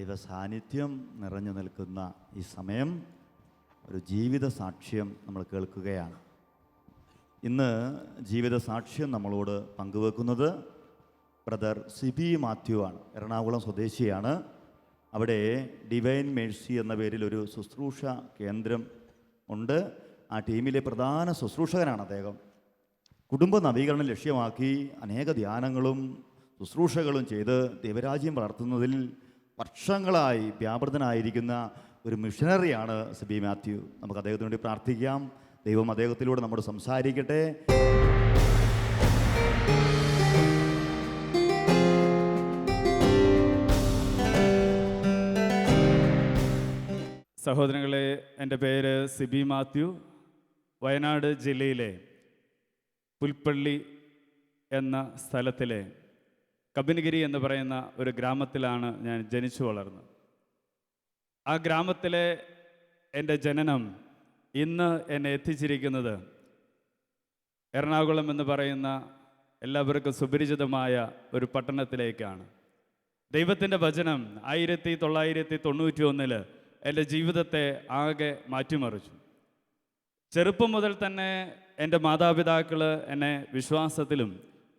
ദൈവ സാന്നിധ്യം നിറഞ്ഞു നിൽക്കുന്ന ഈ സമയം ഒരു ജീവിത സാക്ഷ്യം നമ്മൾ കേൾക്കുകയാണ്. ഇന്ന് ജീവിത സാക്ഷ്യം നമ്മളോട് പങ്കുവെക്കുന്നത് ബ്രദർ സിബി മാത്യു ആണ്. എറണാകുളം സ്വദേശിയാണ്. അവിടെ ഡിവൈൻ മേഴ്സി എന്ന പേരിൽ ഒരു ശുശ്രൂഷ കേന്ദ്രം ഉണ്ട്. ആ ടീമിലെ പ്രധാന ശുശ്രൂഷകനാണ് അദ്ദേഹം. കുടുംബ നവീകരണം ലക്ഷ്യമാക്കി അനേക ധ്യാനങ്ങളും ശുശ്രൂഷകളും ചെയ്ത് ദൈവരാജ്യം വളർത്തുന്നതിൽ വർഷങ്ങളായി വ്യാപൃതനായിരിക്കുന്ന ഒരു മിഷനറിയാണ് സിബി മാത്യു. നമുക്ക് അദ്ദേഹത്തിന് വേണ്ടി പ്രാർത്ഥിക്കാം. ദൈവം അദ്ദേഹത്തിലൂടെ നമ്മോട് സംസാരിക്കട്ടെ. സഹോദരങ്ങളെ, എൻ്റെ പേര് സിബി മാത്യു. വയനാട് ജില്ലയിലെ പുൽപ്പള്ളി എന്ന സ്ഥലത്തിലെ കബിനിഗിരി എന്ന് പറയുന്ന ഒരു ഗ്രാമത്തിലാണ് ഞാൻ ജനിച്ചു വളർന്നത്. ആ ഗ്രാമത്തിലെ എൻ്റെ ജനനം ഇന്ന് എന്നെ എത്തിച്ചിരിക്കുന്നത് എറണാകുളം എന്ന് പറയുന്ന എല്ലാവർക്കും സുപരിചിതമായ ഒരു പട്ടണത്തിലേക്കാണ്. ദൈവത്തിൻ്റെ വചനം 1991 എൻ്റെ ജീവിതത്തെ ആകെ മാറ്റിമറിച്ചു. ചെറുപ്പം മുതൽ തന്നെ എൻ്റെ മാതാപിതാക്കൾ എന്നെ വിശ്വാസത്തിലും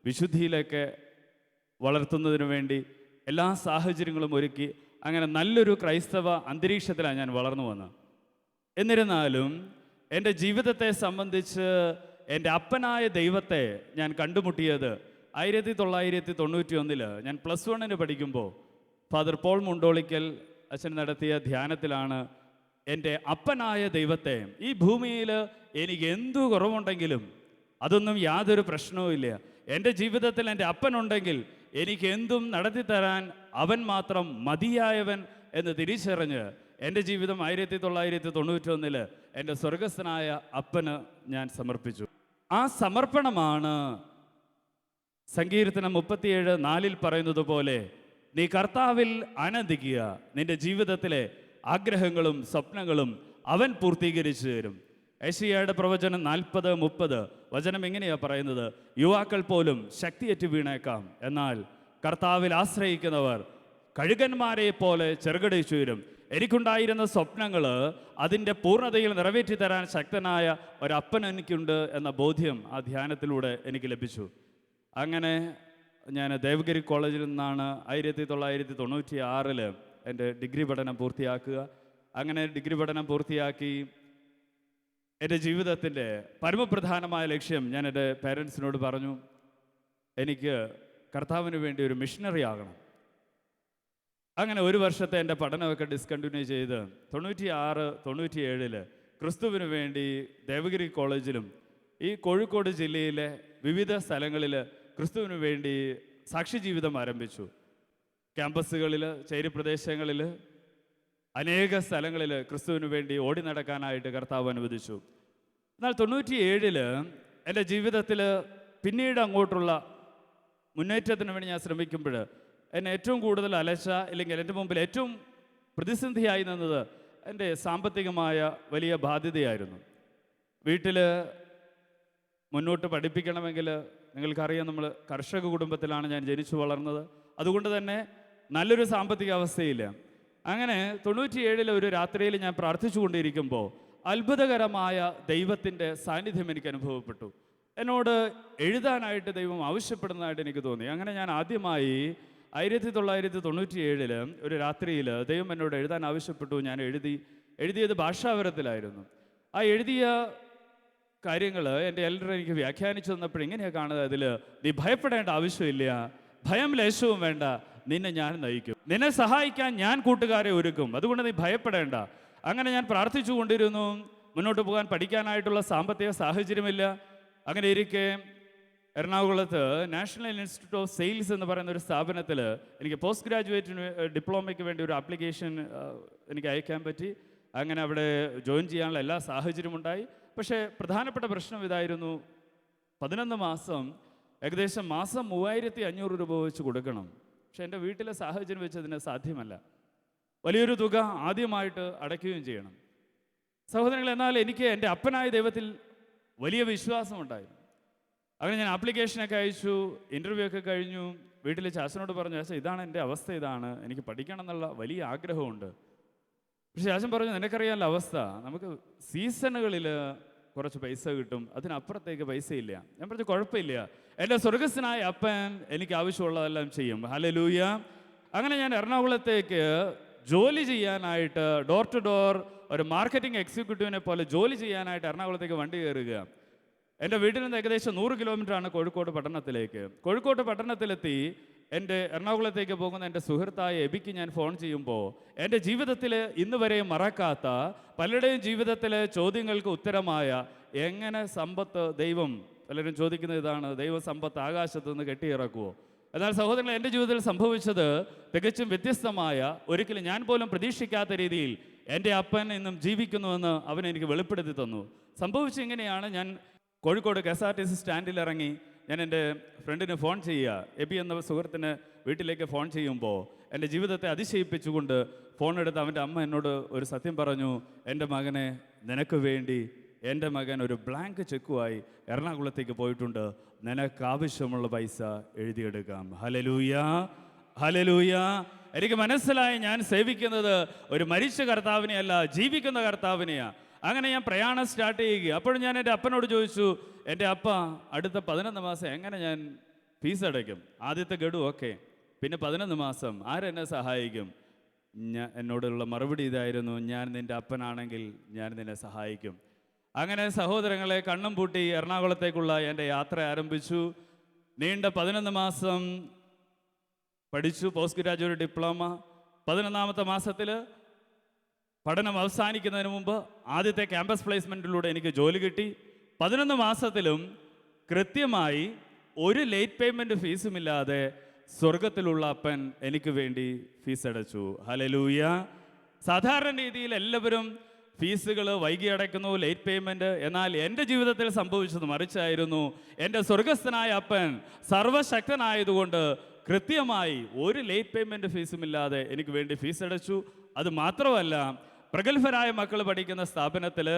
വിശുദ്ധിയിലൊക്കെ വളർത്തുന്നതിനു വേണ്ടി എല്ലാ സാഹചര്യങ്ങളും ഒരുക്കി. അങ്ങനെ നല്ലൊരു ക്രൈസ്തവ അന്തരീക്ഷത്തിലാണ് ഞാൻ വളർന്നു വന്നത്. എന്നിരുന്നാലും എൻ്റെ ജീവിതത്തെ സംബന്ധിച്ച് എൻ്റെ അപ്പനായ ദൈവത്തെ ഞാൻ കണ്ടുമുട്ടിയത് 1991 ഞാൻ +1 പഠിക്കുമ്പോൾ ഫാദർ പോൾ മുണ്ടോളിക്കൽ അച്ഛൻ നടത്തിയ ധ്യാനത്തിലാണ് എൻ്റെ അപ്പനായ ദൈവത്തെ, ഈ ഭൂമിയിൽ എനിക്ക് എന്തു കുറവുണ്ടെങ്കിലും അതൊന്നും യാതൊരു പ്രശ്നവുമില്ല, എൻ്റെ ജീവിതത്തിൽ എൻ്റെ അപ്പനുണ്ടെങ്കിൽ എനിക്ക് എന്തും നടത്തിത്തരാൻ അവൻ മാത്രം മതിയായവൻ എന്ന് തിരിച്ചറിഞ്ഞ് എൻ്റെ ജീവിതം 1991 എൻ്റെ സ്വർഗസ്ഥനായ അപ്പന് ഞാൻ സമർപ്പിച്ചു. ആ സമർപ്പണമാണ് സങ്കീർത്തനം 37:4 പറയുന്നത് പോലെ, നീ കർത്താവിൽ ആനന്ദിക്കുക, നിന്റെ ജീവിതത്തിലെ ആഗ്രഹങ്ങളും സ്വപ്നങ്ങളും അവൻ പൂർത്തീകരിച്ചു തരും. യെശയ്യായുടെ പ്രവചനം 40:30 വചനം എങ്ങനെയാണ് പറയുന്നത്? യുവാക്കൾ പോലും ശക്തിയേറ്റ് വീണേക്കാം, എന്നാൽ കർത്താവിൽ ആശ്രയിക്കുന്നവർ കഴുകന്മാരെ പോലെ ചെറുകടിച്ചു വരും. എനിക്കുണ്ടായിരുന്ന സ്വപ്നങ്ങൾ അതിൻ്റെ പൂർണ്ണതയിൽ നിറവേറ്റി തരാൻ ശക്തനായ ഒരപ്പൻ എനിക്കുണ്ട് എന്ന ബോധ്യം ആ ധ്യാനത്തിലൂടെ എനിക്ക് ലഭിച്ചു. അങ്ങനെ ഞാൻ ദേവഗിരി കോളേജിൽ നിന്നാണ് 1996 എൻ്റെ ഡിഗ്രി പഠനം പൂർത്തിയാക്കുക. അങ്ങനെ ഡിഗ്രി പഠനം പൂർത്തിയാക്കി എൻ്റെ ജീവിതത്തിൻ്റെ പരമപ്രധാനമായ ലക്ഷ്യം ഞാൻ എൻ്റെ പേരൻസിനോട് പറഞ്ഞു, എനിക്ക് കർത്താവിന് വേണ്ടി ഒരു മിഷണറി ആകണം. അങ്ങനെ ഒരു വർഷത്തെ എൻ്റെ പഠനമൊക്കെ ഡിസ്കണ്ടിന്യൂ ചെയ്ത് 96-97 ക്രിസ്തുവിന് വേണ്ടി ദേവഗിരി കോളേജിലും ഈ കോഴിക്കോട് ജില്ലയിലെ വിവിധ സ്ഥലങ്ങളിൽ ക്രിസ്തുവിന് വേണ്ടി സാക്ഷി ജീവിതം ആരംഭിച്ചു. ക്യാമ്പസുകളിൽ, ചേരി പ്രദേശങ്ങളിൽ, അനേക സ്ഥലങ്ങളിൽ ക്രിസ്തുവിന് വേണ്ടി ഓടി നടക്കാനായിട്ട് കർത്താവ് അനുവദിച്ചു. എന്നാൽ 97 എൻ്റെ ജീവിതത്തിൽ പിന്നീട് അങ്ങോട്ടുള്ള മുന്നേറ്റത്തിന് വേണ്ടി ഞാൻ ശ്രമിക്കുമ്പോൾ എന്നെ ഏറ്റവും കൂടുതൽ അലച്ച, അല്ലെങ്കിൽ എൻ്റെ മുമ്പിൽ ഏറ്റവും പ്രതിസന്ധിയായി നിന്നത് എൻ്റെ സാമ്പത്തികമായ വലിയ ബാധ്യതയായിരുന്നു. വീട്ടിൽ മുന്നോട്ട് പഠിപ്പിക്കണമെങ്കിൽ, നിങ്ങൾക്കറിയാം, നമ്മൾ കർഷക കുടുംബത്തിലാണ് ഞാൻ ജനിച്ചു വളർന്നത്. അതുകൊണ്ട് തന്നെ നല്ലൊരു സാമ്പത്തിക അവസ്ഥയില്ല. അങ്ങനെ 97 ഒരു രാത്രിയിൽ ഞാൻ പ്രാർത്ഥിച്ചുകൊണ്ടിരിക്കുമ്പോൾ അത്ഭുതകരമായ ദൈവത്തിൻ്റെ സാന്നിധ്യം എനിക്ക് അനുഭവപ്പെട്ടു. എന്നോട് എഴുതാനായിട്ട് ദൈവം ആവശ്യപ്പെടുന്നതായിട്ട് എനിക്ക് തോന്നി. അങ്ങനെ ഞാൻ ആദ്യമായി 1997 ഒരു രാത്രിയിൽ ദൈവം എന്നോട് എഴുതാൻ ആവശ്യപ്പെട്ടു. ഞാൻ എഴുതിയത് ഭാഷാപരത്തിലായിരുന്നു. ആ എഴുതിയ കാര്യങ്ങൾ എൻ്റെ എൽഡർ എനിക്ക് വ്യാഖ്യാനിച്ചു തന്നപ്പോൾ ഇങ്ങനെയാണ് കാണുന്നത്. അതിൽ, നീ ഭയപ്പെടേണ്ട ആവശ്യമില്ല, ഭയം ലേശവും വേണ്ട, നിന്നെ ഞാൻ നയിക്കും, നിന്നെ സഹായിക്കാൻ ഞാൻ കൂട്ടുകാരെ ഒരുക്കും, അതുകൊണ്ട് നീ ഭയപ്പെടേണ്ട. അങ്ങനെ ഞാൻ പ്രാർത്ഥിച്ചു കൊണ്ടിരുന്നു. മുന്നോട്ട് പോകാൻ പഠിക്കാനായിട്ടുള്ള സാമ്പത്തിക സാഹചര്യമില്ല. അങ്ങനെ ഇരിക്കെ എറണാകുളത്ത് നാഷണൽ ഇൻസ്റ്റിറ്റ്യൂട്ട് ഓഫ് സെയിൽസ് എന്ന് പറയുന്ന ഒരു സ്ഥാപനത്തിൽ എനിക്ക് പോസ്റ്റ് ഗ്രാജുവേറ്റ് ഡിപ്ലോമയ്ക്ക് വേണ്ടി ഒരു ആപ്ലിക്കേഷൻ എനിക്ക് അയക്കാൻ പറ്റി. അങ്ങനെ അവിടെ ജോയിൻ ചെയ്യാനുള്ള എല്ലാ സാഹചര്യമുണ്ടായി. പക്ഷേ പ്രധാനപ്പെട്ട പ്രശ്നം ഇതായിരുന്നു, 11 മാസം ഏകദേശം മാസം 3500 രൂപ വെച്ച് കൊടുക്കണം. പക്ഷെ എൻ്റെ വീട്ടിലെ സാഹചര്യം വെച്ച് അതിന് സാധ്യമല്ല. വലിയൊരു തുക ആദ്യമായിട്ട് അടയ്ക്കുകയും ചെയ്യണം. സഹോദരങ്ങൾ, എന്നാൽ എനിക്ക് എൻ്റെ അപ്പനായ ദൈവത്തിൽ വലിയ വിശ്വാസമുണ്ടായിരുന്നു. അങ്ങനെ ഞാൻ ആപ്ലിക്കേഷനൊക്കെ അയച്ചു, ഇൻ്റർവ്യൂ ഒക്കെ കഴിഞ്ഞു. വീട്ടിൽ ചാച്ചനോട് പറഞ്ഞു, ചാച്ച ഇതാണ് എൻ്റെ അവസ്ഥ, ഇതാണ്, എനിക്ക് പഠിക്കണം എന്നുള്ള വലിയ ആഗ്രഹമുണ്ട്. പക്ഷെ ചാച്ചൻ പറഞ്ഞു, നിനക്കറിയാമല്ലോ അവസ്ഥ, നമുക്ക് സീസണുകളിൽ കുറച്ച് പൈസ കിട്ടും, അതിനപ്പുറത്തേക്ക് പൈസയില്ല. ഞാൻ പറഞ്ഞു കുഴപ്പമില്ല, എൻ്റെ സ്വർഗസ്ഥനായ അപ്പൻ എനിക്ക് ആവശ്യമുള്ളതെല്ലാം ചെയ്യും. ഹല്ലേലൂയ. അങ്ങനെ ഞാൻ എറണാകുളത്തേക്ക് ജോലി ചെയ്യാനായിട്ട് ഡോർ ടു ഡോർ ഒരു മാർക്കറ്റിംഗ് എക്സിക്യൂട്ടീവിനെ പോലെ ജോലി ചെയ്യാനായിട്ട് എറണാകുളത്തേക്ക് വണ്ടി കയറുക. എൻ്റെ വീട്ടിൽ നിന്ന് ഏകദേശം 100 കിലോമീറ്ററാണ് കോഴിക്കോട് പട്ടണത്തിലേക്ക്. കോഴിക്കോട് പട്ടണത്തിലെത്തി എൻ്റെ എറണാകുളത്തേക്ക് പോകുന്ന എൻ്റെ സുഹൃത്തായ എബിക്ക് ഞാൻ ഫോൺ ചെയ്യുമ്പോൾ എൻ്റെ ജീവിതത്തിൽ ഇന്ന് വരെ മറക്കാത്ത പലരുടെയും ജീവിതത്തിലെ ചോദ്യങ്ങൾക്ക് ഉത്തരമായ എങ്ങനെ സമ്പത്ത് ദൈവം, പലരും ചോദിക്കുന്നത് ഇതാണ്, ദൈവം സമ്പത്ത് ആകാശത്ത് നിന്ന് കെട്ടിയിറക്കുമോ? എന്നാൽ സഹോദരങ്ങൾ, എൻ്റെ ജീവിതത്തിൽ സംഭവിച്ചത് തികച്ചും വ്യത്യസ്തമായ, ഒരിക്കലും ഞാൻ പോലും പ്രതീക്ഷിക്കാത്ത രീതിയിൽ എൻ്റെ അപ്പൻ ഇന്നും ജീവിക്കുന്നുവെന്ന് അവൻ എനിക്ക് വെളിപ്പെടുത്തി തന്നു. സംഭവിച്ചിങ്ങനെയാണ്, ഞാൻ കോഴിക്കോട് KSRTC സ്റ്റാൻഡിൽ ഇറങ്ങി ഞാൻ എൻ്റെ ഫ്രണ്ടിന് ഫോൺ ചെയ്യുക. എബി എന്ന സുഹൃത്തിന് വീട്ടിലേക്ക് ഫോൺ ചെയ്യുമ്പോൾ എൻ്റെ ജീവിതത്തെ അതിശയിപ്പിച്ചുകൊണ്ട് ഫോൺ എടുത്ത് അവൻ്റെ അമ്മ എന്നോട് ഒരു സത്യം പറഞ്ഞു, എൻ്റെ മകനെ, നിനക്ക് വേണ്ടി എൻ്റെ മകൻ ഒരു ബ്ലാങ്ക് ചെക്കുമായി എറണാകുളത്തേക്ക് പോയിട്ടുണ്ട്, നിനക്ക് ആവശ്യമുള്ള പൈസ എഴുതിയെടുക്കാം. Hallelujah, hallelujah. എനിക്ക് മനസ്സിലായി, ഞാൻ സേവിക്കുന്നത് ഒരു മരിച്ച കർത്താവിനെയല്ല, ജീവിക്കുന്ന കർത്താവിനെയാണ്. അങ്ങനെ ഞാൻ പ്രയാണം സ്റ്റാർട്ട് ചെയ്യുക. അപ്പോഴും ഞാൻ എൻ്റെ അപ്പനോട് ചോദിച്ചു, എൻ്റെ അപ്പ, അടുത്ത 11 മാസം എങ്ങനെ ഞാൻ ഫീസ് അടയ്ക്കും? ആദ്യത്തെ ഗഡു ഓക്കെ, പിന്നെ 11 മാസം ആരെന്നെ സഹായിക്കും? എന്നോടുള്ള മറുപടി ഇതായിരുന്നു, ഞാൻ നിൻ്റെ അപ്പനാണെങ്കിൽ ഞാൻ നിന്നെ സഹായിക്കും. അങ്ങനെ സഹോദരങ്ങളെ, കണ്ണും പൂട്ടി എറണാകുളത്തേക്കുള്ള എൻ്റെ യാത്ര ആരംഭിച്ചു. നീണ്ട 11 മാസം പഠിച്ചു, പോസ്റ്റ് ഗ്രാജുവേറ്റ് ഡിപ്ലോമ. 11ാമത്തെ മാസത്തിൽ പഠനം അവസാനിക്കുന്നതിന് മുമ്പ് ആദ്യത്തെ ക്യാമ്പസ് പ്ലേസ്മെൻറ്റിലൂടെ എനിക്ക് ജോലി കിട്ടി. 11 മാസത്തിലും കൃത്യമായി ഒരു ലേറ്റ് പേയ്മെൻറ്റ് ഫീസുമില്ലാതെ സ്വർഗത്തിലുള്ള അപ്പൻ എനിക്ക് വേണ്ടി ഫീസ് അടച്ചു. ഹല്ലേലൂയ. സാധാരണ രീതിയിൽ എല്ലാവരും ഫീസുകൾ വൈകി അടയ്ക്കുന്നു, ലേറ്റ് പേയ്മെൻറ്റ്. എന്നാൽ എൻ്റെ ജീവിതത്തിൽ സംഭവിച്ചത് മറിച്ചായിരുന്നു. എൻ്റെ സ്വർഗസ്ഥനായ അപ്പൻ സർവശക്തനായതുകൊണ്ട് കൃത്യമായി ഒരു ലേറ്റ് പേയ്മെൻറ്റ് ഫീസുമില്ലാതെ എനിക്ക് വേണ്ടി ഫീസ് അടച്ചു. അത് മാത്രമല്ല, പ്രഗത്ഭരായ മക്കൾ പഠിക്കുന്ന സ്ഥാപനത്തിൽ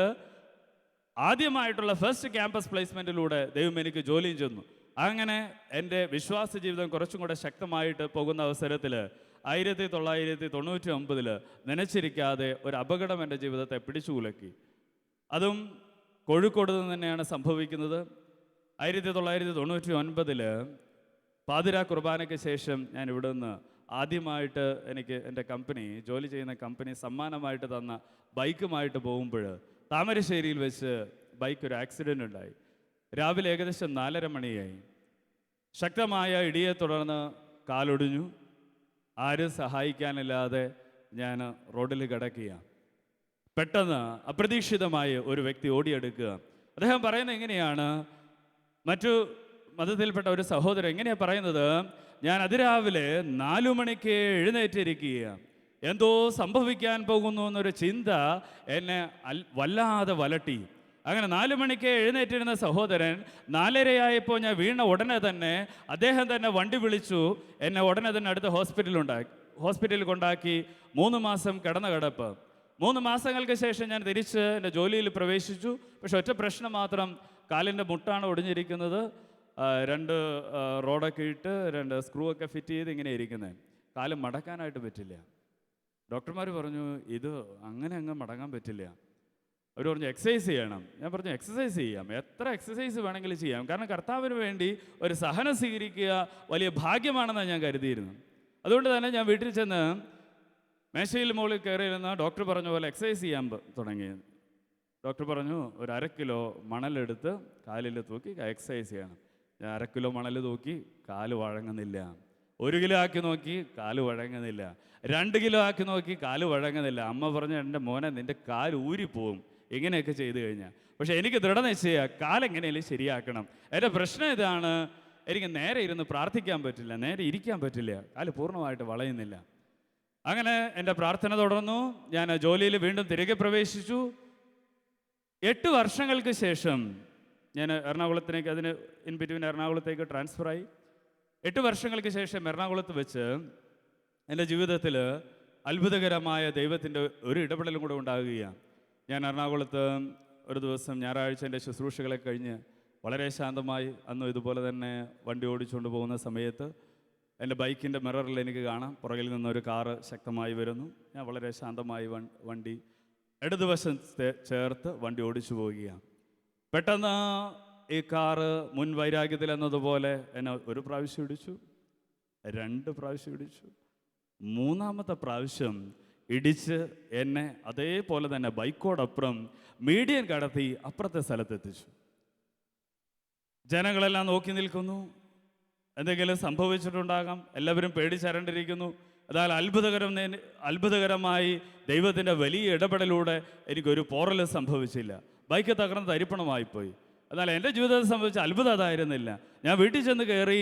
ആദ്യമായിട്ടുള്ള ഫസ്റ്റ് ക്യാമ്പസ് പ്ലേസ്മെൻറ്റിലൂടെ ദൈവം എനിക്ക് ജോലിയും ചെന്നു. അങ്ങനെ എൻ്റെ വിശ്വാസ ജീവിതം കുറച്ചും കൂടെ ശക്തമായിട്ട് പോകുന്ന അവസരത്തിൽ 1999 നനച്ചിരിക്കാതെ ഒരു അപകടം എൻ്റെ ജീവിതത്തെ പിടിച്ചുകുലക്കി. അതും കോഴിക്കോട് നിന്ന് തന്നെയാണ് സംഭവിക്കുന്നത്. 1999 പാതിരാ കുർബാനയ്ക്ക് ശേഷം ഞാൻ ഇവിടെ നിന്ന് ആദ്യമായിട്ട് എനിക്ക് എൻ്റെ കമ്പനി, ജോലി ചെയ്യുന്ന കമ്പനി സമ്മാനമായിട്ട് തന്ന ബൈക്കുമായിട്ട് പോകുമ്പോൾ താമരശ്ശേരിയിൽ വെച്ച് ബൈക്ക് ഒരു ആക്സിഡൻ്റ് ഉണ്ടായി. രാവിലെ ഏകദേശം 4:30 മണിയായി. ശക്തമായ ഇടിയെ തുടർന്ന് കാലൊടിഞ്ഞു. ആരും സഹായിക്കാനില്ലാതെ ഞാൻ റോഡിൽ കിടക്കുക. പെട്ടെന്ന് അപ്രതീക്ഷിതമായി ഒരു വ്യക്തി ഓടിയെടുക്കുക. അദ്ദേഹം പറയുന്നത് എങ്ങനെയാണ്, മറ്റു മതത്തിൽപ്പെട്ട ഒരു സഹോദരൻ എങ്ങനെയാണ് പറയുന്നത്, ഞാൻ അതിരാവിലെ 4 മണിക്ക് എഴുന്നേറ്റിരിക്കുക, എന്തോ സംഭവിക്കാൻ പോകുന്നു എന്നൊരു ചിന്ത എന്നെ വല്ലാതെ വലട്ടി. അങ്ങനെ 4 മണിക്ക് എഴുന്നേറ്റിരുന്ന സഹോദരൻ 4:30 ഞാൻ വീണ ഉടനെ തന്നെ അദ്ദേഹം തന്നെ വണ്ടി വിളിച്ചു, എന്നെ ഉടനെ തന്നെ അടുത്ത ഹോസ്പിറ്റലിൽ കൊണ്ടാക്കി. 3 മാസം കിടന്ന കിടപ്പ്. 3 മാസങ്ങൾക്ക് ശേഷം ഞാൻ തിരിച്ച് എൻ്റെ ജോലിയിൽ പ്രവേശിച്ചു. പക്ഷെ ഒറ്റ പ്രശ്നം മാത്രം, കാലിൻ്റെ മുട്ടാണ് ഒടിഞ്ഞിരിക്കുന്നത്. 2 റോഡൊക്കെ ഇട്ട് 2 സ്ക്രൂ ഒക്കെ ഫിറ്റ് ചെയ്ത് ഇങ്ങനെ ഇരിക്കുന്നത്. കാല് മടക്കാനായിട്ട് പറ്റില്ല. ഡോക്ടർമാർ പറഞ്ഞു ഇത് അങ്ങനെ അങ്ങ് മടങ്ങാൻ പറ്റില്ല. അവർ പറഞ്ഞു എക്സസൈസ് ചെയ്യണം. ഞാൻ പറഞ്ഞു എക്സസൈസ് ചെയ്യാം, എത്ര എക്സസൈസ് വേണമെങ്കിലും ചെയ്യാം, കാരണം കർത്താവിന് വേണ്ടി ഒരു സഹനം സ്വീകരിക്കുക വലിയ ഭാഗ്യമാണെന്നാണ് ഞാൻ കരുതിയിരുന്നു. അതുകൊണ്ട് തന്നെ ഞാൻ വീട്ടിൽ ചെന്ന് മേശയിൽ മുകളിൽ കയറിയിരുന്ന ഡോക്ടർ പറഞ്ഞ പോലെ എക്സസൈസ് ചെയ്യാൻ തുടങ്ങി. ഡോക്ടർ പറഞ്ഞു ഒരു 1/2 കിലോ മണലെടുത്ത് കാലിൽ തൂക്കി എക്സസൈസ് ചെയ്യണം. ഞാൻ 1/2 കിലോ മണൽ തൂക്കി, കാല് വഴങ്ങുന്നില്ല. 1 കിലോ ആക്കി നോക്കി, കാല് വഴങ്ങുന്നില്ല. 2 കിലോ ആക്കി നോക്കി, കാല് വഴങ്ങുന്നില്ല. അമ്മ പറഞ്ഞു, എൻ്റെ മോനെ, നിൻ്റെ കാല് ഊരിപ്പോവും ഇങ്ങനെയൊക്കെ ചെയ്തു കഴിഞ്ഞാൽ. പക്ഷേ എനിക്ക് ദൃഢനിശ്ചയം, കാലെങ്ങനെയും ശരിയാക്കണം. എൻ്റെ പ്രശ്നം ഇതാണ്, എനിക്ക് നേരെ ഇരുന്ന് പ്രാർത്ഥിക്കാൻ പറ്റില്ല, നേരെ ഇരിക്കാൻ പറ്റില്ല, കാല് പൂർണ്ണമായിട്ട് വളയുന്നില്ല. അങ്ങനെ എൻ്റെ പ്രാർത്ഥന തുടർന്നു. ഞാൻ ജോലിയിൽ വീണ്ടും തിരികെ പ്രവേശിച്ചു. 8 വർഷങ്ങൾക്ക് ശേഷം ഞാൻ എറണാകുളത്തേക്ക്, അതിന് ഇൻ ബിറ്റ്വീൻ എറണാകുളത്തേക്ക് ട്രാൻസ്ഫറായി. 8 വർഷങ്ങൾക്ക് ശേഷം എറണാകുളത്ത് വെച്ച് എൻ്റെ ജീവിതത്തിൽ അത്ഭുതകരമായ ദൈവത്തിൻ്റെ ഒരു ഇടപെടലും കൂടെ ഉണ്ടാകുകയാണ്. ഞാൻ എറണാകുളത്ത് ഒരു ദിവസം ഞായറാഴ്ച എൻ്റെ ശുശ്രൂഷകളെ കഴിഞ്ഞ് വളരെ ശാന്തമായി, അന്നും ഇതുപോലെ തന്നെ വണ്ടി ഓടിച്ചുകൊണ്ട് പോകുന്ന സമയത്ത് എൻ്റെ ബൈക്കിൻ്റെ മിററിൽ എനിക്ക് കാണാം പുറകിൽ നിന്നൊരു കാറ് ശക്തമായി വരുന്നു. ഞാൻ വളരെ ശാന്തമായി വണ്ടി ഇടതുവശം ചേർത്ത് വണ്ടി ഓടിച്ചു പോവുകയാണ്. പെട്ടെന്ന് ഈ കാറ് മുൻ വൈരാഗ്യത്തിൽ എന്നതുപോലെ എന്നെ ഒരു പ്രാവശ്യം ഇടിച്ചു, 2 പ്രാവശ്യം ഇടിച്ചു, 3-ാമത്തെ പ്രാവശ്യം ഇടിച്ച് എന്നെ അതേപോലെ തന്നെ ബൈക്കോടൊപ്പം മീഡിയൻ കടത്തി അപ്പുറത്തെ സ്ഥലത്തെത്തിച്ചു. ജനങ്ങളെല്ലാം നോക്കി നിൽക്കുന്നു. എന്തെങ്കിലും സംഭവിച്ചിട്ടുണ്ടാകാം, എല്ലാവരും പേടിച്ചരണ്ടിരിക്കുന്നു. എന്നാൽ അത്ഭുതകരമായി ദൈവത്തിൻ്റെ വലിയ ഇടപെടലൂടെ എനിക്കൊരു പോറൽ സംഭവിച്ചില്ല. ബൈക്ക് തകർന്ന് തരിപ്പണമായിപ്പോയി. എന്നാൽ എൻ്റെ ജീവിതത്തിൽ സംഭവിച്ച അത്ഭുതം അതായിരുന്നില്ല. ഞാൻ വീട്ടിൽ ചെന്ന് കയറി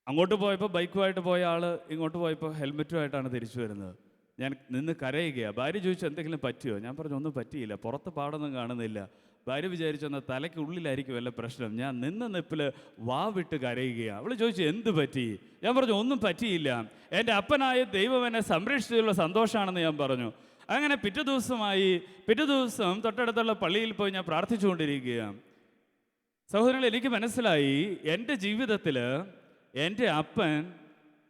അങ്ങോട്ട് പോയപ്പോൾ ബൈക്കുമായിട്ട് പോയ ആൾ ഇങ്ങോട്ട് പോയപ്പോൾ ഹെൽമെറ്റുമായിട്ടാണ് തിരിച്ചു വരുന്നത്. ഞാൻ നിന്ന് കരയുകയാണ്. ഭാര്യ ചോദിച്ചു എന്തെങ്കിലും പറ്റിയോ? ഞാൻ പറഞ്ഞു ഒന്നും പറ്റിയില്ല, പുറത്ത് പാടൊന്നും കാണുന്നില്ല. ഭാര്യ വിചാരിച്ചെന്നാൽ തലയ്ക്കുള്ളിലായിരിക്കും വല്ല പ്രശ്നം. ഞാൻ നിന്ന നിപ്പിൽ വാവിട്ട് കരയുകയാണ്. അവൾ ചോദിച്ചു എന്ത് പറ്റി? ഞാൻ പറഞ്ഞു ഒന്നും പറ്റിയില്ല, എൻ്റെ അപ്പനായ ദൈവം എന്നെ സംരക്ഷിച്ചുള്ള സന്തോഷമാണെന്ന് ഞാൻ പറഞ്ഞു. അങ്ങനെ പിറ്റേ ദിവസം തൊട്ടടുത്തുള്ള പള്ളിയിൽ പോയി ഞാൻ പ്രാർത്ഥിച്ചുകൊണ്ടിരിക്കുകയാണ്. സഹോദരങ്ങൾ, എനിക്ക് മനസ്സിലായി എൻ്റെ ജീവിതത്തിൽ എൻ്റെ അപ്പൻ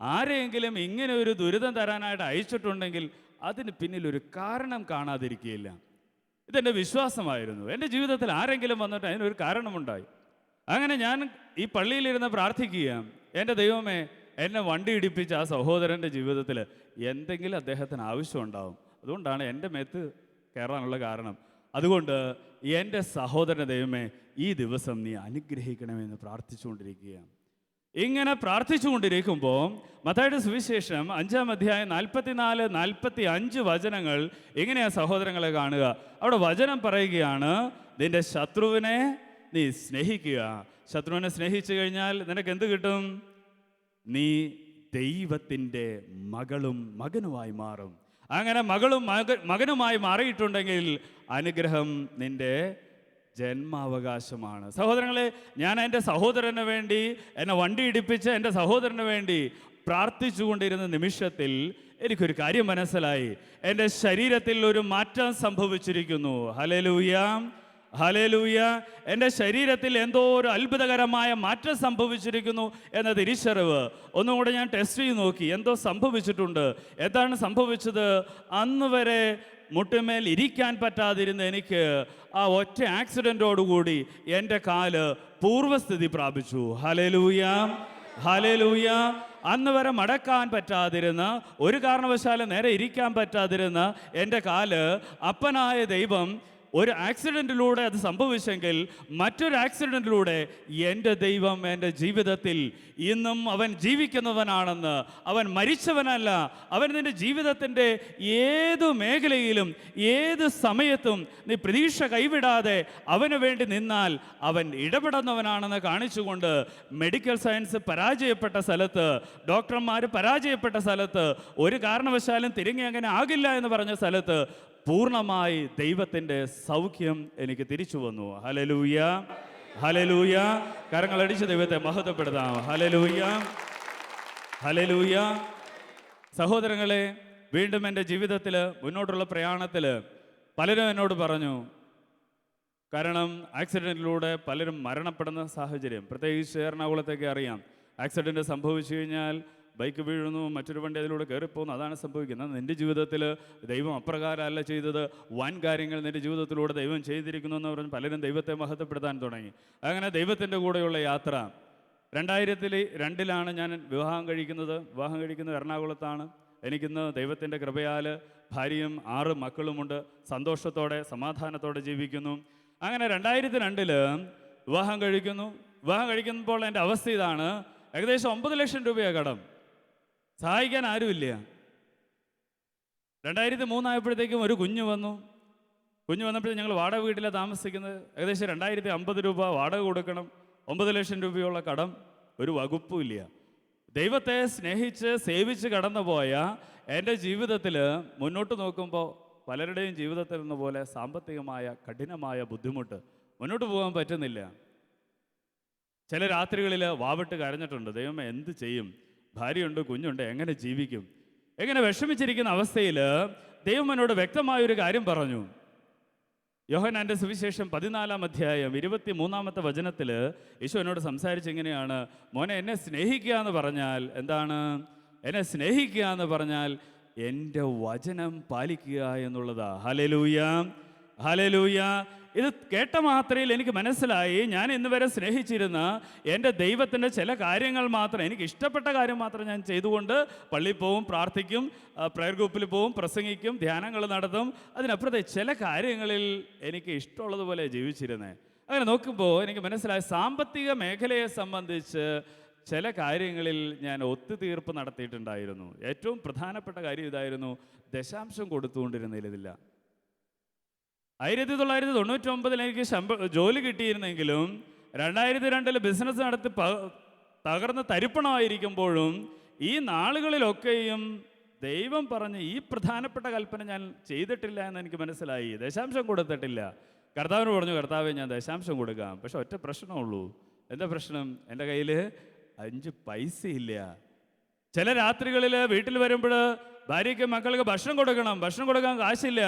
ആരെയെങ്കിലും ഇങ്ങനെ ഒരു ദുരിതം തരാനായിട്ട് അയച്ചിട്ടുണ്ടെങ്കിൽ അതിന് പിന്നിലൊരു കാരണം കാണാതിരിക്കുകയില്ല. ഇതെൻ്റെ വിശ്വാസമായിരുന്നു. എൻ്റെ ജീവിതത്തിൽ ആരെങ്കിലും വന്നിട്ട് അതിനൊരു കാരണമുണ്ടായി. അങ്ങനെ ഞാൻ ഈ പള്ളിയിലിരുന്ന് പ്രാർത്ഥിക്കുകയാണ്, എൻ്റെ ദൈവമേ, എന്നെ വണ്ടി ഇടിപ്പിച്ച ആ സഹോദരൻ്റെ ജീവിതത്തിൽ എന്തെങ്കിലും അദ്ദേഹത്തിന് ആവശ്യമുണ്ടാവും, അതുകൊണ്ടാണ് എൻ്റെ മേത്ത് കയറാനുള്ള കാരണം. അതുകൊണ്ട് എൻ്റെ സഹോദരൻ ദൈവമേ ഈ ദിവസം നീ അനുഗ്രഹിക്കണമെന്ന് പ്രാർത്ഥിച്ചുകൊണ്ടിരിക്കുകയാണ്. ഇങ്ങനെ പ്രാർത്ഥിച്ചുകൊണ്ടിരിക്കുമ്പോൾ മത്തായിയുടെ സുവിശേഷം 5-ാം അധ്യായം 44-45 വചനങ്ങൾ എങ്ങനെയാ സഹോദരങ്ങളെ കാണുക? അവിടെ വചനം പറയുകയാണ്, നിന്റെ ശത്രുവിനെ നീ സ്നേഹിക്കുക. ശത്രുവിനെ സ്നേഹിച്ചു കഴിഞ്ഞാൽ നിനക്ക് എന്ത് കിട്ടും? നീ ദൈവത്തിൻ്റെ മകളും മകനുമായി മാറും. അങ്ങനെ മകനുമായി മാറിയിട്ടുണ്ടെങ്കിൽ അനുഗ്രഹം നിന്റെ ജന്മാവകാശമാണ്. സഹോദരങ്ങളെ, ഞാൻ എൻ്റെ സഹോദരന് വേണ്ടി, എന്നെ വണ്ടി ഇടിപ്പിച്ച് എൻ്റെ സഹോദരന് വേണ്ടി പ്രാർത്ഥിച്ചുകൊണ്ടിരുന്ന നിമിഷത്തിൽ എനിക്കൊരു കാര്യം മനസ്സിലായി. എൻ്റെ ശരീരത്തിൽ ഒരു മാറ്റം സംഭവിച്ചിരിക്കുന്നു. Hallelujah, hallelujah. എൻ്റെ ശരീരത്തിൽ എന്തോ ഒരു അത്ഭുതകരമായ മാറ്റം സംഭവിച്ചിരിക്കുന്നു എന്ന തിരിച്ചറിവ്. ഒന്നും കൂടെ ഞാൻ ടെസ്റ്റ് ചെയ്ത് നോക്കി, എന്തോ സംഭവിച്ചിട്ടുണ്ട്. എന്താണ് സംഭവിച്ചത്? അന്ന് വരെ മുട്ടുമേൽ ഇരിക്കാൻ പറ്റാതിരുന്ന എനിക്ക് ആ ഒറ്റ ആക്സിഡൻറ്റോടുകൂടി എൻ്റെ കാല് പൂർവ്വസ്ഥിതി പ്രാപിച്ചു. Hallelujah, hallelujah. അന്ന് വരെ മടക്കാൻ പറ്റാതിരുന്ന, ഒരു കാരണവശാലും നേരെ ഇരിക്കാൻ പറ്റാതിരുന്ന എൻ്റെ കാല് അപ്പനായ ദൈവം ഒരു ആക്സിഡൻറ്റിലൂടെ അത് സംഭവിച്ചെങ്കിൽ മറ്റൊരു ആക്സിഡൻറ്റിലൂടെ എൻ്റെ ദൈവം എൻ്റെ ജീവിതത്തിൽ ഇന്നും അവൻ ജീവിക്കുന്നവനാണെന്ന്, അവൻ മരിച്ചവനല്ല. അവൻ നിൻ്റെ ജീവിതത്തിൻ്റെ ഏതു മേഖലയിലും ഏത് സമയത്തും നീ പ്രതീക്ഷ കൈവിടാതെ അവന് വേണ്ടി നിന്നാൽ അവൻ ഇടപെടുന്നവനാണെന്ന് കാണിച്ചുകൊണ്ട് മെഡിക്കൽ സയൻസ് പരാജയപ്പെട്ട സ്ഥലത്ത്, ഡോക്ടർമാർ പരാജയപ്പെട്ട സ്ഥലത്ത്, ഒരു കാരണവശാലും തിരിഞ്ഞ് അങ്ങനെ ആകില്ല എന്ന് പറഞ്ഞ സ്ഥലത്ത് പൂർണ്ണമായി ദൈവത്തിൻ്റെ സൗഖ്യം എനിക്ക് തിരിച്ചു വന്നു. Hallelujah, hallelujah. കരങ്ങളടിച്ച് ദൈവത്തെ മഹത്വപ്പെടുത്താം. Hallelujah, hallelujah. സഹോദരങ്ങളെ, വീണ്ടും എൻ്റെ ജീവിതത്തിൽ മുന്നോട്ടുള്ള പ്രയാണത്തിൽ പലരും എന്നോട് പറഞ്ഞു, കാരണം ആക്സിഡൻറ്റിലൂടെ പലരും മരണപ്പെടുന്ന സാഹചര്യം, പ്രത്യേകിച്ച് എറണാകുളത്തേക്ക് അറിയാം. ആക്സിഡൻറ്റ് സംഭവിച്ചു കഴിഞ്ഞാൽ ബൈക്ക് വീഴുന്നു, മറ്റൊരു വണ്ടി അതിലൂടെ കയറിപ്പോകുന്നു, അതാണ് സംഭവിക്കുന്നത്. നിൻ്റെ ജീവിതത്തിൽ ദൈവം അപ്രകാരമല്ല ചെയ്തത്, വൻ കാര്യങ്ങൾ നിൻ്റെ ജീവിതത്തിലൂടെ ദൈവം ചെയ്തിരിക്കുന്നു എന്ന് പറഞ്ഞ് പലരും ദൈവത്തെ മഹത്വപ്പെടുത്താൻ തുടങ്ങി. അങ്ങനെ ദൈവത്തിൻ്റെ കൂടെയുള്ള യാത്ര 2002 ഞാൻ വിവാഹം കഴിക്കുന്നത് എറണാകുളത്താണ്. എനിക്കിന്ന് ദൈവത്തിൻ്റെ കൃപയാൽ ഭാര്യയും 6 മക്കളുമുണ്ട്. സന്തോഷത്തോടെ സമാധാനത്തോടെ ജീവിക്കുന്നു. അങ്ങനെ 2002 വിവാഹം കഴിക്കുമ്പോൾ എൻ്റെ അവസ്ഥ ഇതാണ്, ഏകദേശം 9 ലക്ഷം രൂപയാണ് കടം, സഹായിക്കാൻ ആരുമില്ല. 2003 ആയപ്പോഴത്തേക്കും ഒരു കുഞ്ഞ് വന്നപ്പോഴത്തേക്കും ഞങ്ങൾ വാടക വീട്ടിലാണ് താമസിക്കുന്നത്. ഏകദേശം 2050 രൂപ വാടക കൊടുക്കണം, 9 ലക്ഷം രൂപയുള്ള കടം, ഒരു വകുപ്പും ഇല്ല. ദൈവത്തെ സ്നേഹിച്ച് സേവിച്ച് കടന്നുപോയ എൻ്റെ ജീവിതത്തിൽ മുന്നോട്ട് നോക്കുമ്പോൾ പലരുടെയും ജീവിതത്തിൽ നിന്ന് പോലെ സാമ്പത്തികമായ കഠിനമായ ബുദ്ധിമുട്ട്, മുന്നോട്ട് പോകാൻ പറ്റുന്നില്ല. ചില രാത്രികളിൽ വാവിട്ട് കരഞ്ഞിട്ടുണ്ട്, ദൈവമേ എന്ത് ചെയ്യും, ഭാര്യയുണ്ട്, കുഞ്ഞുണ്ട്, എങ്ങനെ ജീവിക്കും? എങ്ങനെ വിഷമിച്ചിരിക്കുന്ന അവസ്ഥയിൽ ദൈവം എന്നോട് വ്യക്തമായൊരു കാര്യം പറഞ്ഞു, യോഹന്നാന്റെ സുവിശേഷം 14-ാം അധ്യായം 23-ാമത്തെ വചനത്തിൽ യേശു എന്നോട് സംസാരിച്ചിങ്ങനെയാണ്, മോനെ, എന്നെ സ്നേഹിക്കുക എന്ന് പറഞ്ഞാൽ എന്താണ്? എന്നെ സ്നേഹിക്കുക എന്ന് പറഞ്ഞാൽ എൻ്റെ വചനം പാലിക്കുക എന്നുള്ളതാ. Hallelujah, hallelujah. ഇത് കേട്ട മാത്രയിൽ എനിക്ക് മനസ്സിലായി, ഞാൻ ഇന്ന് വരെ സ്നേഹിച്ചിരുന്ന എൻ്റെ ദൈവത്തിൻ്റെ ചില കാര്യങ്ങൾ മാത്രം, എനിക്ക് ഇഷ്ടപ്പെട്ട കാര്യം മാത്രം ഞാൻ ചെയ്തുകൊണ്ട് പള്ളിയിൽ പോവും, പ്രാർത്ഥിക്കും, പ്രയർ ഗ്രൂപ്പിൽ പോവും, പ്രസംഗിക്കും, ധ്യാനങ്ങൾ നടത്തും. അതിനപ്പുറത്തെ ചില കാര്യങ്ങളിൽ എനിക്ക് ഇഷ്ടമുള്ളതുപോലെ ജീവിച്ചിരുന്നേ. അങ്ങനെ നോക്കുമ്പോൾ എനിക്ക് മനസ്സിലായി, സാമ്പത്തിക മേഖലയെ സംബന്ധിച്ച് ചില കാര്യങ്ങളിൽ ഞാൻ ഒത്തുതീർപ്പ് നടത്തിയിട്ടുണ്ടായിരുന്നു. ഏറ്റവും പ്രധാനപ്പെട്ട കാര്യം ഇതായിരുന്നു, ദശാംശം കൊടുത്തുകൊണ്ടിരുന്നില്ല. 1999 എനിക്ക് ജോലി കിട്ടിയിരുന്നെങ്കിലും 2002 ബിസിനസ് നടത്തി തകർന്ന് തരിപ്പണമായിരിക്കുമ്പോഴും ഈ നാളുകളിലൊക്കെയും ദൈവം പറഞ്ഞ് ഈ പ്രധാനപ്പെട്ട കൽപ്പന ഞാൻ ചെയ്തിട്ടില്ല എന്ന് എനിക്ക് മനസ്സിലായി. ദശാംശം കൊടുത്തിട്ടില്ല. കർത്താവിന് പറഞ്ഞു, കർത്താവേ, ഞാൻ ദശാംശം കൊടുക്കാം. പക്ഷെ ഒറ്റ പ്രശ്നമുള്ളൂ. എന്താ പ്രശ്നം? എൻ്റെ കയ്യിൽ 5 പൈസ ഇല്ല. ചില രാത്രികളിൽ വീട്ടിൽ വരുമ്പോൾ ഭാര്യയ്ക്ക് മക്കൾക്ക് ഭക്ഷണം കൊടുക്കാൻ കാശില്ല.